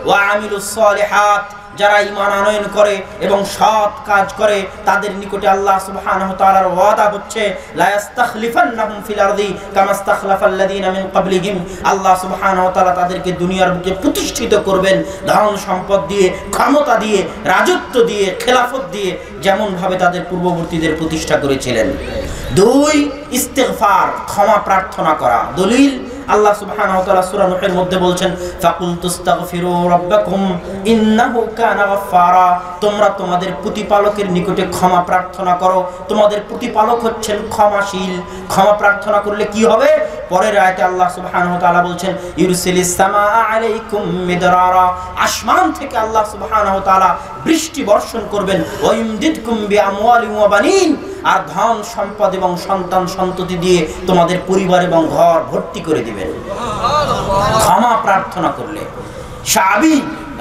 ওয়া আমিলুস সালিহাত, যারা ঈমান আনয়ন করে এবং সৎ কাজ করে তাদের নিকটে আল্লাহ সুবহানাহু ওয়া তাআলার ওয়াদা হচ্ছে লা ইস্তাখলিফান্নাহুম ফিল আরদি কামা ইস্তাখলাফাল্লাযীনা মিন ক্বাবলিহিম, আল্লাহ সুবহানাহু ওয়া তাআলা তাদেরকে দুনিয়ার বুকে প্রতিষ্ঠিত করবেন ধন সম্পদ দিয়ে, ক্ষমতা দিয়ে, রাজত্ব দিয়ে, খেলাফত দিয়ে, যেমন ভাবে তাদের পূর্ববর্তীদের প্রতিষ্ঠা করেছিলেন। দুই, ইস্তিগফার, ক্ষমা প্রার্থনা করা। দলিল আল্লাহ সুবহানাহু ওয়া তাআলা সূরা নূহের মধ্যে বলছেন ফাকুল তুস্তাগফিরু রাব্বাকুম ইন্নাহু কানা গাফফারা, তোমরা তোমাদের প্রতিপালকের নিকটে ক্ষমা প্রার্থনা করো, তোমাদের প্রতিপালক হচ্ছেন ক্ষমাশীল। ক্ষমা প্রার্থনা করলে কি হবে? পরের আয়াতে আল্লাহ সুবহানাহু ওয়া তাআলা বলছেন ইউরসিলিস সামাআ আলাইকুম মিদরারা, আসমান থেকে আল্লাহ সুবহানাহু ওয়া তাআলা বৃষ্টি বর্ষণ করবেন। ওয়া ইমদিদকুম বিআমওয়ালিন ওয়া বানিন, আর ধন সম্পদ এবং সন্তান সন্ততি দিয়ে তোমাদের পরিবার এবং ঘর ভর্তি করে দিবেন ক্ষমা প্রার্থনা করলে। শাআবী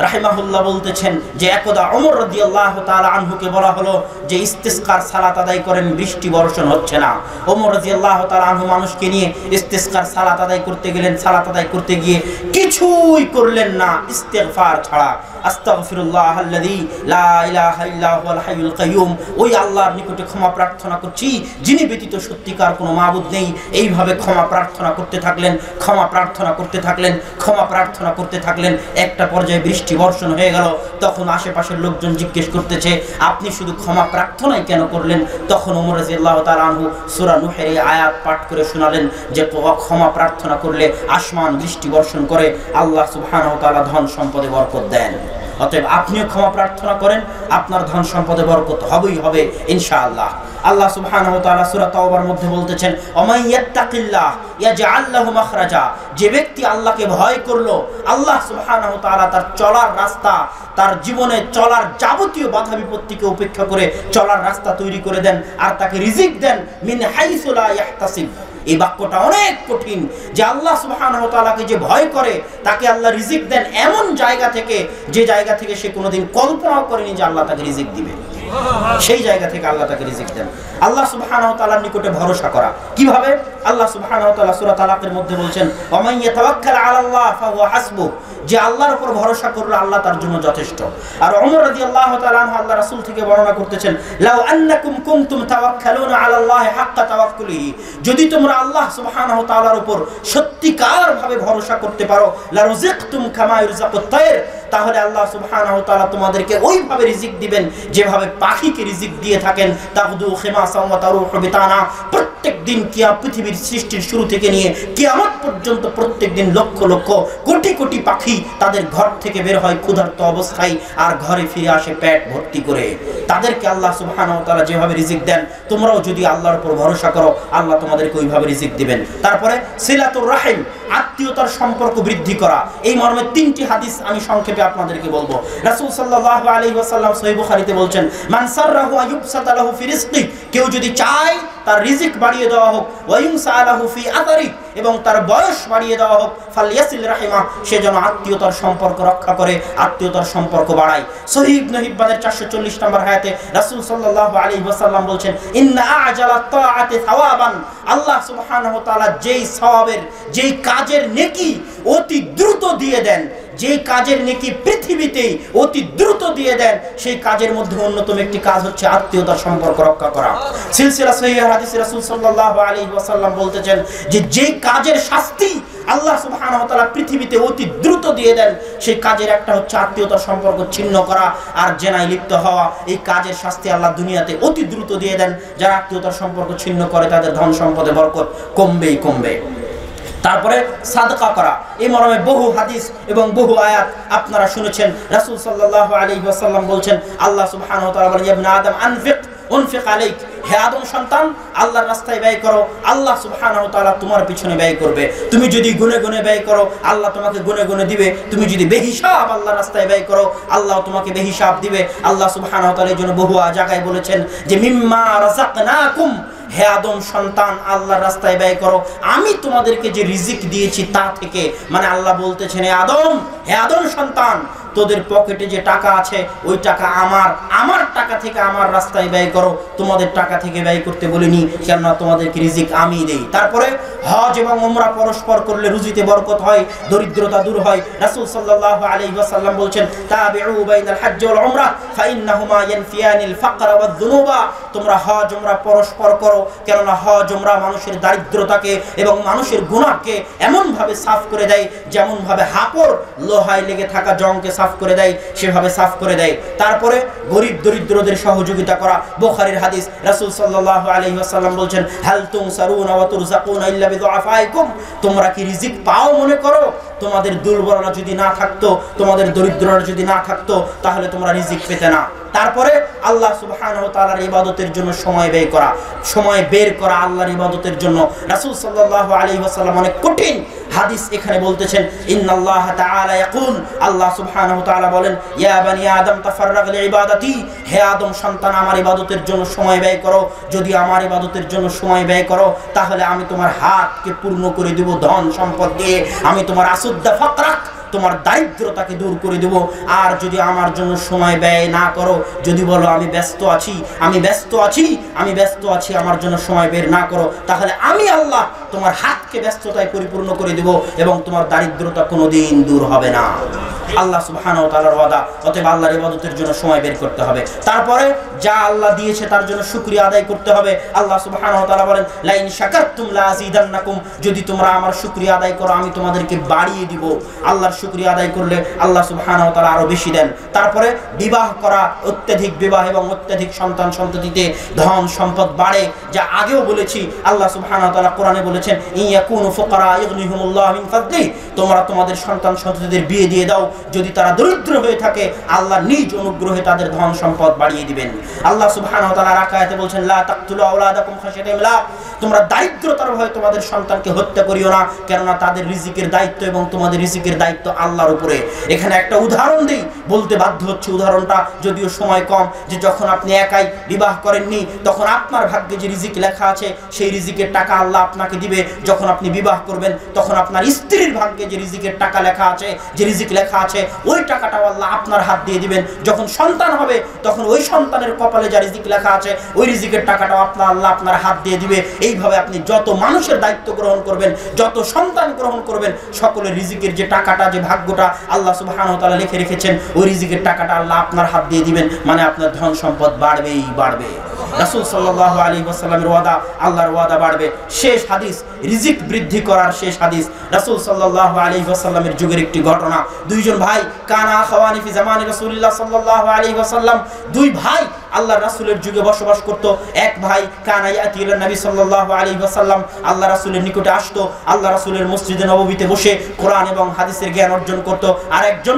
রাহিমাহুল্লাহ বলতেছেন যে একদা ওমর রাদিয়াল্লাহু তাআলা আনহুকে বলা হলো যে ইস্তিসকার সালাত আদায় করেন, বৃষ্টি বর্ষণ হচ্ছে না। ওমর রাদিয়াল্লাহু তাআলা আনহু মানুষকে নিয়ে ইস্তিসকার সালাত আদায় করতে গেলেন। সালাত আদায় করতে গিয়ে কিছুই করলেন না ইস্তিগফার ছাড়া। আস্তাগফিরুল্লাহাল্লাযী লা ইলাহা ইল্লা হুয়াল হাইয়ুল কাইয়ুম, ওই আল্লাহর নিকটে ক্ষমা প্রার্থনা করছি যিনি ব্যতীত সত্যিকার কোনো মাবুদ নেই। এইভাবে ক্ষমা প্রার্থনা করতে থাকলেন, ক্ষমা প্রার্থনা করতে থাকলেন, ক্ষমা প্রার্থনা করতে থাকলেন। একটা পর্যায়ে বৃষ্টি বৃষ্টি বর্ষণ হয়ে গেল। তখন আশেপাশের লোকজন জিজ্ঞেস করতেছে, আপনি শুধু ক্ষমা প্রার্থনাই কেন করলেন? তখন ওমর রাদিয়াল্লাহু তাআলা আনহু সূরা নূহের এই আয়াত পাঠ করে শোনালেন যে ক্ষমা প্রার্থনা করলে আসমান বৃষ্টি বর্ষণ করে, আল্লাহ সুবহানাহু ওয়া তাআলা ধন সম্পদে বরকত দেন। অতএব আপনিও ক্ষমা প্রার্থনা করেন, আপনার ধন সম্পদে বরকত হবেই হবে ইনশাআল্লাহ। আল্লাহ সুবহানাহু ওয়া তাআলা সূরা তাওবার মধ্যে বলতেছেন, ওমাই ইয়াত্তাকিল্লাহ ইয়াজআল লাহু মাখরাজা, যে ব্যক্তি আল্লাহকে ভয় করলো, আল্লাহ সুবহানাহু ওয়া তাআলা তার চলার রাস্তা, তার জীবনে চলার যাবতীয় বাধা বিপত্তিকে উপেক্ষা করে চলার রাস্তা তৈরি করে দেন, আর তাকে রিজিক দেন মিন হাইসু লা ইয়াহতাসিব। এই বাক্যটা অনেক কঠিন, যে আল্লাহ সুবহানাহু ওয়া তাআলাকে যে ভয় করে তাকে আল্লাহ রিজিক দেন এমন জায়গা থেকে, যে জায়গা থেকে সে কোনোদিন কল্পনাও করেনি যে আল্লাহ তাকে রিজিক দিবে, সেই জায়গা থেকে আল্লাহ তাকে রিজিক দেন। আল্লাহ সুবহানাহু ওয়া তাআলার নিকটে ভরসা করা কিভাবে? আল্লাহ সুবহানাহু ওয়া তাআলা সূরা তালাকের মধ্যে বলছেন, ওমান ইয়াতাওয়াক্কাল আলাল্লাহ ফাহুয়া হাসবুহ, যে আল্লাহর উপর ভরসা করলে আল্লাহ তার জন্য যথেষ্ট। আর ওমর রাদিয়াল্লাহু তাআলা আনহু আল্লাহ রাসূল থেকে বর্ণনা করতেছেন, লাউ আন্নাকুম কুনতুম তাওয়াক্কালুনা আলাল্লাহি হাক্কা তাওয়াক্কুলিহি, যদি তোমরা আল্লাহ সুবহানাহু ওয়া তাআলার উপর সত্যিকার ভাবে ভরসা করতে পারো, লা রুজিকতুম কামা ইরযাকুত তায়র, তাহলে আল্লাহ সুবহানাহু ওয়া তাআলা তোমাদেরকে ওইভাবে রিজিক দিবেন যেভাবে পাখিকে রিজিক দিয়ে থাকেন। তাগদু খিমাসাম ওয়া তারুহু বিতানা, প্রত্যেক দিন পৃথিবীর সৃষ্টির শুরু থেকে নিয়ে কিয়ামত পর্যন্ত প্রত্যেক দিন লক্ষ লক্ষ কোটি কোটি পাখি তাদের ঘর থেকে বের হয় ক্ষুধার্ত অবস্থায়, আর ঘরে ফিরে আসে পেট ভর্তি করে। তাদেরকে আল্লাহ সুবহানাহু ওয়া তাআলা যেভাবে রিজিক দেন, তোমরাও যদি আল্লাহর উপর ভরসা করো, আল্লাহ তোমাদেরকে ওইভাবে রিজিক দিবেন। তারপরে সিলাতুর রাহিম, আত্মীয়তার সম্পর্ক বৃদ্ধি করা। এই মর্মে 3টি হাদিস আমি সংক্ষেপে আপনাদেরকে বলবো। রাসূল সাল্লাল্লাহু আলাইহি ওয়াসাল্লাম সহিহ বুখারীতে বলছেন, মান সাররাহু আয়ুবসাতা লাহু ফি রিজকি, কেউ যদি চায় তার রিজিক বাড়িয়ে দেওয়া হোক, ওয়া ইউনসা লাহু ফি আতারি, এবং তার বয়স বাড়িয়ে দেওয়া হোক, ফালইয়াসিল রাহিমা, সে যেন আত্মীয়তার সম্পর্ক রক্ষা করে, আত্মীয়তার সম্পর্ক বাড়ায়। সহিহ ইবনে হিব্বানের 440 নম্বর হায়াতে রাসূল সাল্লাল্লাহু আলাইহি ওয়াসাল্লাম বলছেন, ইন্না আ'জালা তাআতি সাওয়াবান, আল্লাহ সুবহানাহু ওয়া তাআলা যেই সওয়াবের, যেই কাজের নেকি অতি দ্রুত দিয়ে দেন, যেই কাজের নেকি পৃথিবীতেই অতি দ্রুত দিয়ে দেন, সেই কাজের মধ্যে অন্যতম একটি কাজ হচ্ছে আত্মীয়তার সম্পর্ক রক্ষা করা। সিলসিলা সহিহ হাদিসে রাসূল সাল্লাল্লাহু আলাইহি ওয়াসাল্লাম বলতেছেন যে যেই কাজের শাস্তি আল্লাহ সুবহানাহু ওয়া তাআলা পৃথিবীতে অতি দ্রুত দিয়ে দেন, সেই কাজের একটা হচ্ছে আত্মীয়তার সম্পর্ক ছিন্ন করা আর জেনায় লিপ্ত হওয়া। এই কাজের শাস্তি আল্লাহ দুনিয়াতে অতি দ্রুত দিয়ে দেন। যারা আত্মীয়তার সম্পর্ক ছিন্ন করে তাদের ধন সম্পদে বরকত কমবেই কমবে। তারপরে সাদকা করা, এই মর্মে বহু হাদিস এবং বহু আয়াত আপনারা শুনেছেন। রাসূল সাল্লাল্লাহু আলাইহি ওয়াসাল্লাম বলছেন, আল্লাহ সুবহানাহু ওয়া তাআলা বলেন, ইয়া ইবনে আদম আনফিক উনফিক আলাইক, হে আদম সন্তান, আল্লাহর রাস্তায় ব্যয় করো, আল্লাহ সুবহানাহু ওয়া তাআলা তোমার পিছনে ব্যয় করবে। তুমি যদি গুনে গুনে ব্যয় করো, আল্লাহ তোমাকে গুনে গুনে দিবে। তুমি যদি বেহিসাব আল্লাহর রাস্তায় ব্যয় করো, আল্লাহ তোমাকে বেহিসাব দিবে। আল্লাহ সুবহানাহু ওয়া তাআলা এর জন্য বহু জায়গায় বলেছেন যে মিম্মা রাযাকনাকুম, হে আদম সন্তান, আল্লাহর রাস্তায় ব্যয় করো, আমি তোমাদেরকে যে রিজিক দিয়েছি তা থেকে। মানে আল্লাহ বলতেছেন, হে আদম সন্তান, তোদের পকেটে যে টাকা আছে ওই টাকা আমার টাকা থেকে আমার রাস্তায় ব্যয় করো, তোমাদের টাকা থেকে ব্যয় করতে বলিনি, কেননা তোমাদেরকে রিজিক আমি দেই। তারপরে হজ এবং উমরা পরস্পর করলে রুজিতে বরকত হয়, দরিদ্রতা দূর হয়। রাসূল সাল্লাল্লাহু আলাইহি ওয়াসাল্লাম বলছেন, তাবিউ বাইনাল হজ্জ ওয়াল উমরা ফাইন্নাহুমা ইয়ানফিয়ানিল ফাকর ওয়াদ যুনুবা, তোমরা হজ উমরা পরস্পর করো, কেননা হজ উমরা মানুষের দারিদ্রতাকে এবং মানুষের গুনাহকে এমন ভাবে সাফ করে দেয়, যেমন ভাবে হাপড় লোহায় লেগে থাকা জংকে সাফ করে দেয়, সেভাবে সাফ করে দেয়। তারপরে গরীব দরিদ্রদের সহযোগিতা করা। বুখারীর হাদিস, রাসূল সাল্লাল্লাহু আলাইহি ওয়াসাল্লাম বলছেন, হাল তুনসারুনা ওয়া তুরযাকুনা ইল্লা বিদুআফাইকুম, তোমরা কি রিজিক পাও মনে করো? তোমাদের দুর্বলতা যদি না থাকতো, তোমাদের দরিদ্রতা যদি না থাকতো, তাহলে তোমরা রিজিক পেতে না। তারপরে আল্লাহ সুবহানাহু ওয়া তাআলার ইবাদতের জন্য সময় ব্যয় করা, সময় বের করা আল্লাহর ইবাদতের জন্য। রাসূল সাল্লাল্লাহু আলাইহি ওয়াসাল্লাম অনেক কঠিন হাদিস এখানে বলতেছেন, ইন্নাল্লাহ তাআলা ইয়াকুল, আল্লাহ সুবহানাহু ওয়া তাআলা বলেন, ইয়া বানি আদম তাফাররাগ লিইবাদাতি, হে আদম সন্তান, আমার ইবাদতের জন্য সময় ব্যয় করো। যদি আমার ইবাদতের জন্য সময় ব্যয় করো, তাহলে আমি তোমার হাতকে পূর্ণ করে দেব ধন সম্পদ দিয়ে, আমি তোমার আসুদ্দা ফাকরাক, তোমার দারিদ্রতাকে দূর করে দেব। আর যদি আমার জন্য সময় ব্যয় না করো, যদি বলো আমি ব্যস্ত আছি, আমার জন্য সময় বের না করো, তাহলে আমি আল্লাহ তোমার হাতকে ব্যস্ততায় পরিপূর্ণ করে দেব এবং তোমার দারিদ্রতা কোনোদিন দূর হবে না। আল্লাহ সুবহানাহু ওয়া তাআলার ওয়াদা। অতএব আল্লাহর ইবাদতের জন্য সময় বের করতে হবে। তারপরে যা আল্লাহ দিয়েছে তার জন্য শুকরিয়া আদায় করতে হবে। আল্লাহ সুবহানাহু ওয়া তাআলা বলেন, লা ইন শাকারতুম লা আযীদান্নাকুম, যদি তোমরা আমার শুকরিয়া আদায় করো আমি তোমাদেরকে বাড়িয়ে দিব। আল্লাহর শুকরিয়া আদায় করলে আল্লাহ সুবহানাহু ওয়া তাআলা আরো বেশি দেন। তারপরে বিবাহ করা, অত্যাধিক বিবাহ এবং অত্যাধিক সন্তান সন্ততিতে ধন সম্পদ বাড়ে, যা আগেও বলেছি। আল্লাহ সুবহানাহু ওয়া তাআলা কোরআনে বলেছেন, ইয়াকুনু ফুকারা ইগনিহুমুল্লাহু মিন ফাদলি, তোমরা তোমাদের সন্তান সন্ততিদের বিয়ে দিয়ে দাও, যদি তারা দরিদ্র হয়ে থাকে আল্লাহ নিজ অনুগ্রহে তাদের ধন সম্পদ বাড়িয়ে দিবেন। আল্লাহ সুবহানাহু ওয়া তাআলা আয়াতে বলেন, লা তাকতুলু আওলাদাকুম খাশিয়াতা ইমলাক, তোমরা দারিদ্রতার ভয়ে তোমাদের সন্তানকে হত্যা করিও না, কেননা তাদের রিজিকের দায়িত্ব এবং তোমাদের রিজিকের দায়িত্ব আল্লাহর উপরে। এখানে একটা উদাহরণ দেই, বলতে বাধ্য হচ্ছে উদাহরণটা, যদিও সময় কম, যে যখন আপনি একাই বিবাহ করেননি তখন আপনার ভাগ্যে যে রিজিক লেখা আছে সেই রিজিকের টাকা আল্লাহ আপনাকে দিবে। যখন আপনি বিবাহ করবেন তখন আপনার স্ত্রীর ভাগ্যে যে রিজিকের টাকা লেখা আছে, যে রিজিক লেখা আছে, ওই টাকাটাও আল্লাহ আপনার হাত দিয়ে দিবেন। যখন সন্তান হবে তখন ওই সন্তানের কপালে যা রিজিক লেখা আছে ওই রিজিকের টাকাটাও আল্লাহ আপনার হাত দিয়ে দিবে। এইভাবে আপনি যত মানুষের দায়িত্ব গ্রহণ করবেন, যত সন্তান গ্রহণ করবেন, সকলের রিজিকের যে টাকাটা, যে ভাগ্যটা আল্লাহ সুবহানাহু ওয়া তাআলা লিখে রেখেছেন, ওই রিজিকের টাকাটা আল্লাহ আপনার হাত দিয়ে দিবেন। মানে আপনার ধন সম্পদ বাড়বেই বাড়বে। রাসূল সাল্লাল্লাহু আলাইহি ওয়াসাল্লামের ওয়াদা, আল্লাহর ওয়াদা বাড়বে। শেষ হাদিস, রিজিক বৃদ্ধি করার শেষ হাদিস, রাসূল সাল্লাল্লাহু আলাইহি ওয়াসাল্লামের যুগের একটি ঘটনা। দুইজন ভাই, কানা আখাওয়ানি ফি জামানি রাসূলুল্লাহ সাল্লাল্লাহু আলাইহি ওয়াসাল্লাম, দুই ভাই আল্লাহর রাসূলের যুগে বসবাস করত। এক ভাই কানা ইয়াতি ইলা নবী সাল্লাল্লাহু আলাইহি ওয়াসাল্লাম, আল্লাহ রাসূলের নিকটে আসতো, আল্লাহ রাসূলের মসজিদে নববীতে বসে কোরআন এবং হাদিসের জ্ঞান অর্জন করত। আর একজন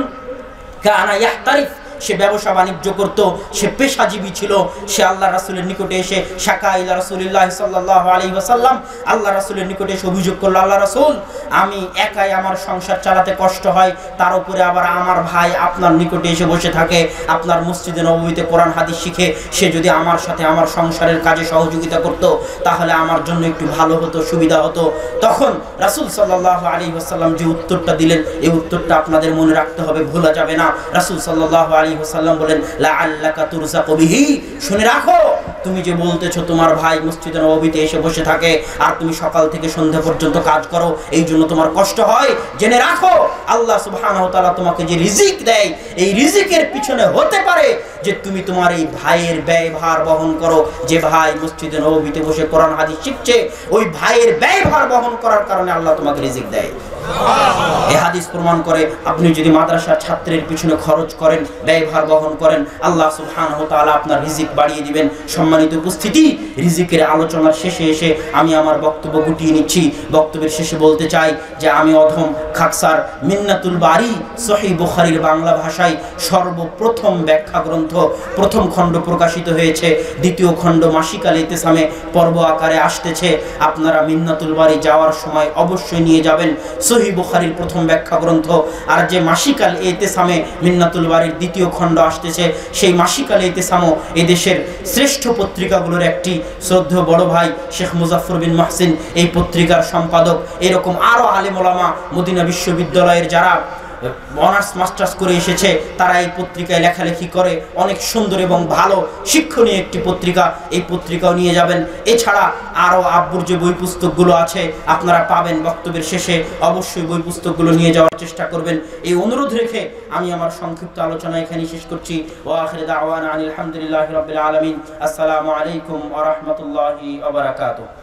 কানা ইয়াহতারিফ, সে ব্যবসা বাণিজ্য করত, সে পেশাজীবী ছিল। সে আল্লাহ রাসূলের নিকটে এসে শাকা ইলা রাসূলিল্লাহ সাল্লাল্লাহু আলাইহি ওয়াসাল্লাম, আল্লাহ রাসূলের নিকটে এসে অভিযোগ করলো, আল্লাহ রাসূল, আমি একাই আমার সংসার চালাতে কষ্ট হয়, তার উপরে আবার আমার ভাই আপনার নিকটে এসে বসে থাকে, আপনার মসজিদে নববীতে কোরআন হাদিস শিখে সে যদি আমার সাথে আমার সংসারের কাজে সহযোগিতা করত তাহলে আমার জন্য একটু ভালো হতো, সুবিধা হতো। তখন রাসূল সাল্লাল্লাহু আলাইহি ওয়াসাল্লাম যে উত্তরটা দিলেন, এই উত্তরটা আপনাদের মনে রাখতে হবে, ভোলা যাবে না। রাসূল সাল্লাল্লাহু আলাইহি ওয়াসাল্লাম বলেন, লাআল্লাকা তুরযাকু বিহি, শুনে রাখো, তুমি যে বলতেছো তোমার ভাই মসজিদে নববীতে এসে বসে থাকে আর তুমি সকাল থেকে সন্ধ্যা পর্যন্ত কাজ করো, এই জন্য তোমার কষ্ট হয়, জেনে রাখো আল্লাহ সুবহানাহু ওয়া তাআলা তোমাকে যে রিজিক দেয়, এই রিজিকের পিছনে হতে পারে যে তুমি তোমার এই ভাইয়ের ব্যয়ভার বহন করো। যে ভাই মসজিদে নববীতে বসে কোরআন হাদিস শিখছে, ওই ভাইয়ের ব্যয়ভার বহন করার কারণে আল্লাহ তোমাকে রিজিক দেয়। এই হাদিস প্রমাণ করে আপনি যদি মাদ্রাসার ছাত্রের পিছনে খরচ করেন, ব্যয়ভার বহন করেন, আল্লাহ সুবহানাহু ওয়া তাআলা আপনার রিজিক বাড়িয়ে দিবেন। সম্মানিত উপস্থিতি, রিজিকের আলোচনার শেষে এসে আমি আমার বক্তব্য গুটিয়ে নিচ্ছি। বক্তব্যের শেষে বলতে চাই যে আমি অধম খাকসার মিন্নাতুল বারী সহিহ বুখারীর বাংলা ভাষায় সর্বপ্রথম ব্যাখ্যা গ্রন্থ, প্রথম খণ্ড প্রকাশিত হয়েছে, দ্বিতীয় খণ্ড মাসিকাল ইতিসামে পর্ব আকারে আসতেছে। আপনারা মিন্নাতুল বারী যাওয়ার সময় অবশ্যই নিয়ে যাবেন, সহিহ বুখারীর প্রথম ব্যাখ্যা গ্রন্থ। আর যে মাসিকাল ইতিসামে মিন্নাতুল বারীর দ্বিতীয় খণ্ড আসতেছে, সেই মাসিকাল ইতিসামও এদেশের শ্রেষ্ঠ পত্রিকাগুলোর একটি। শ্রদ্ধেয় বড় ভাই শেখ মুজাফফর বিন মুহসিন এই পত্রিকার সম্পাদক। এরকম আরো আলেম ওলামা মদিনা বিশ্ববিদ্যালয়ের যারা অনার্স মাস্টার্স করে এসেছে তারা এই পত্রিকায় লেখালেখি করে, অনেক সুন্দর এবং ভালো শিক্ষণীয় একটি পত্রিকা। এই পত্রিকাও নিয়ে যাবেন। এছাড়া আরও আব্বুর যে বই পুস্তকগুলো আছে আপনারা পাবেন। বক্তব্যের শেষে অবশ্যই বই পুস্তকগুলো নিয়ে যাওয়ার চেষ্টা করবেন, এই অনুরোধ রেখে আমি আমার সংক্ষিপ্ত আলোচনা এখানে শেষ করছি। ওয়া আখিরু দাওয়ানা আনিল হামদুলিল্লাহি রাব্বিল আলামিন। আসসালামু আলাইকুম ওয়া রাহমাতুল্লাহি ওয়া বারাকাতুহু।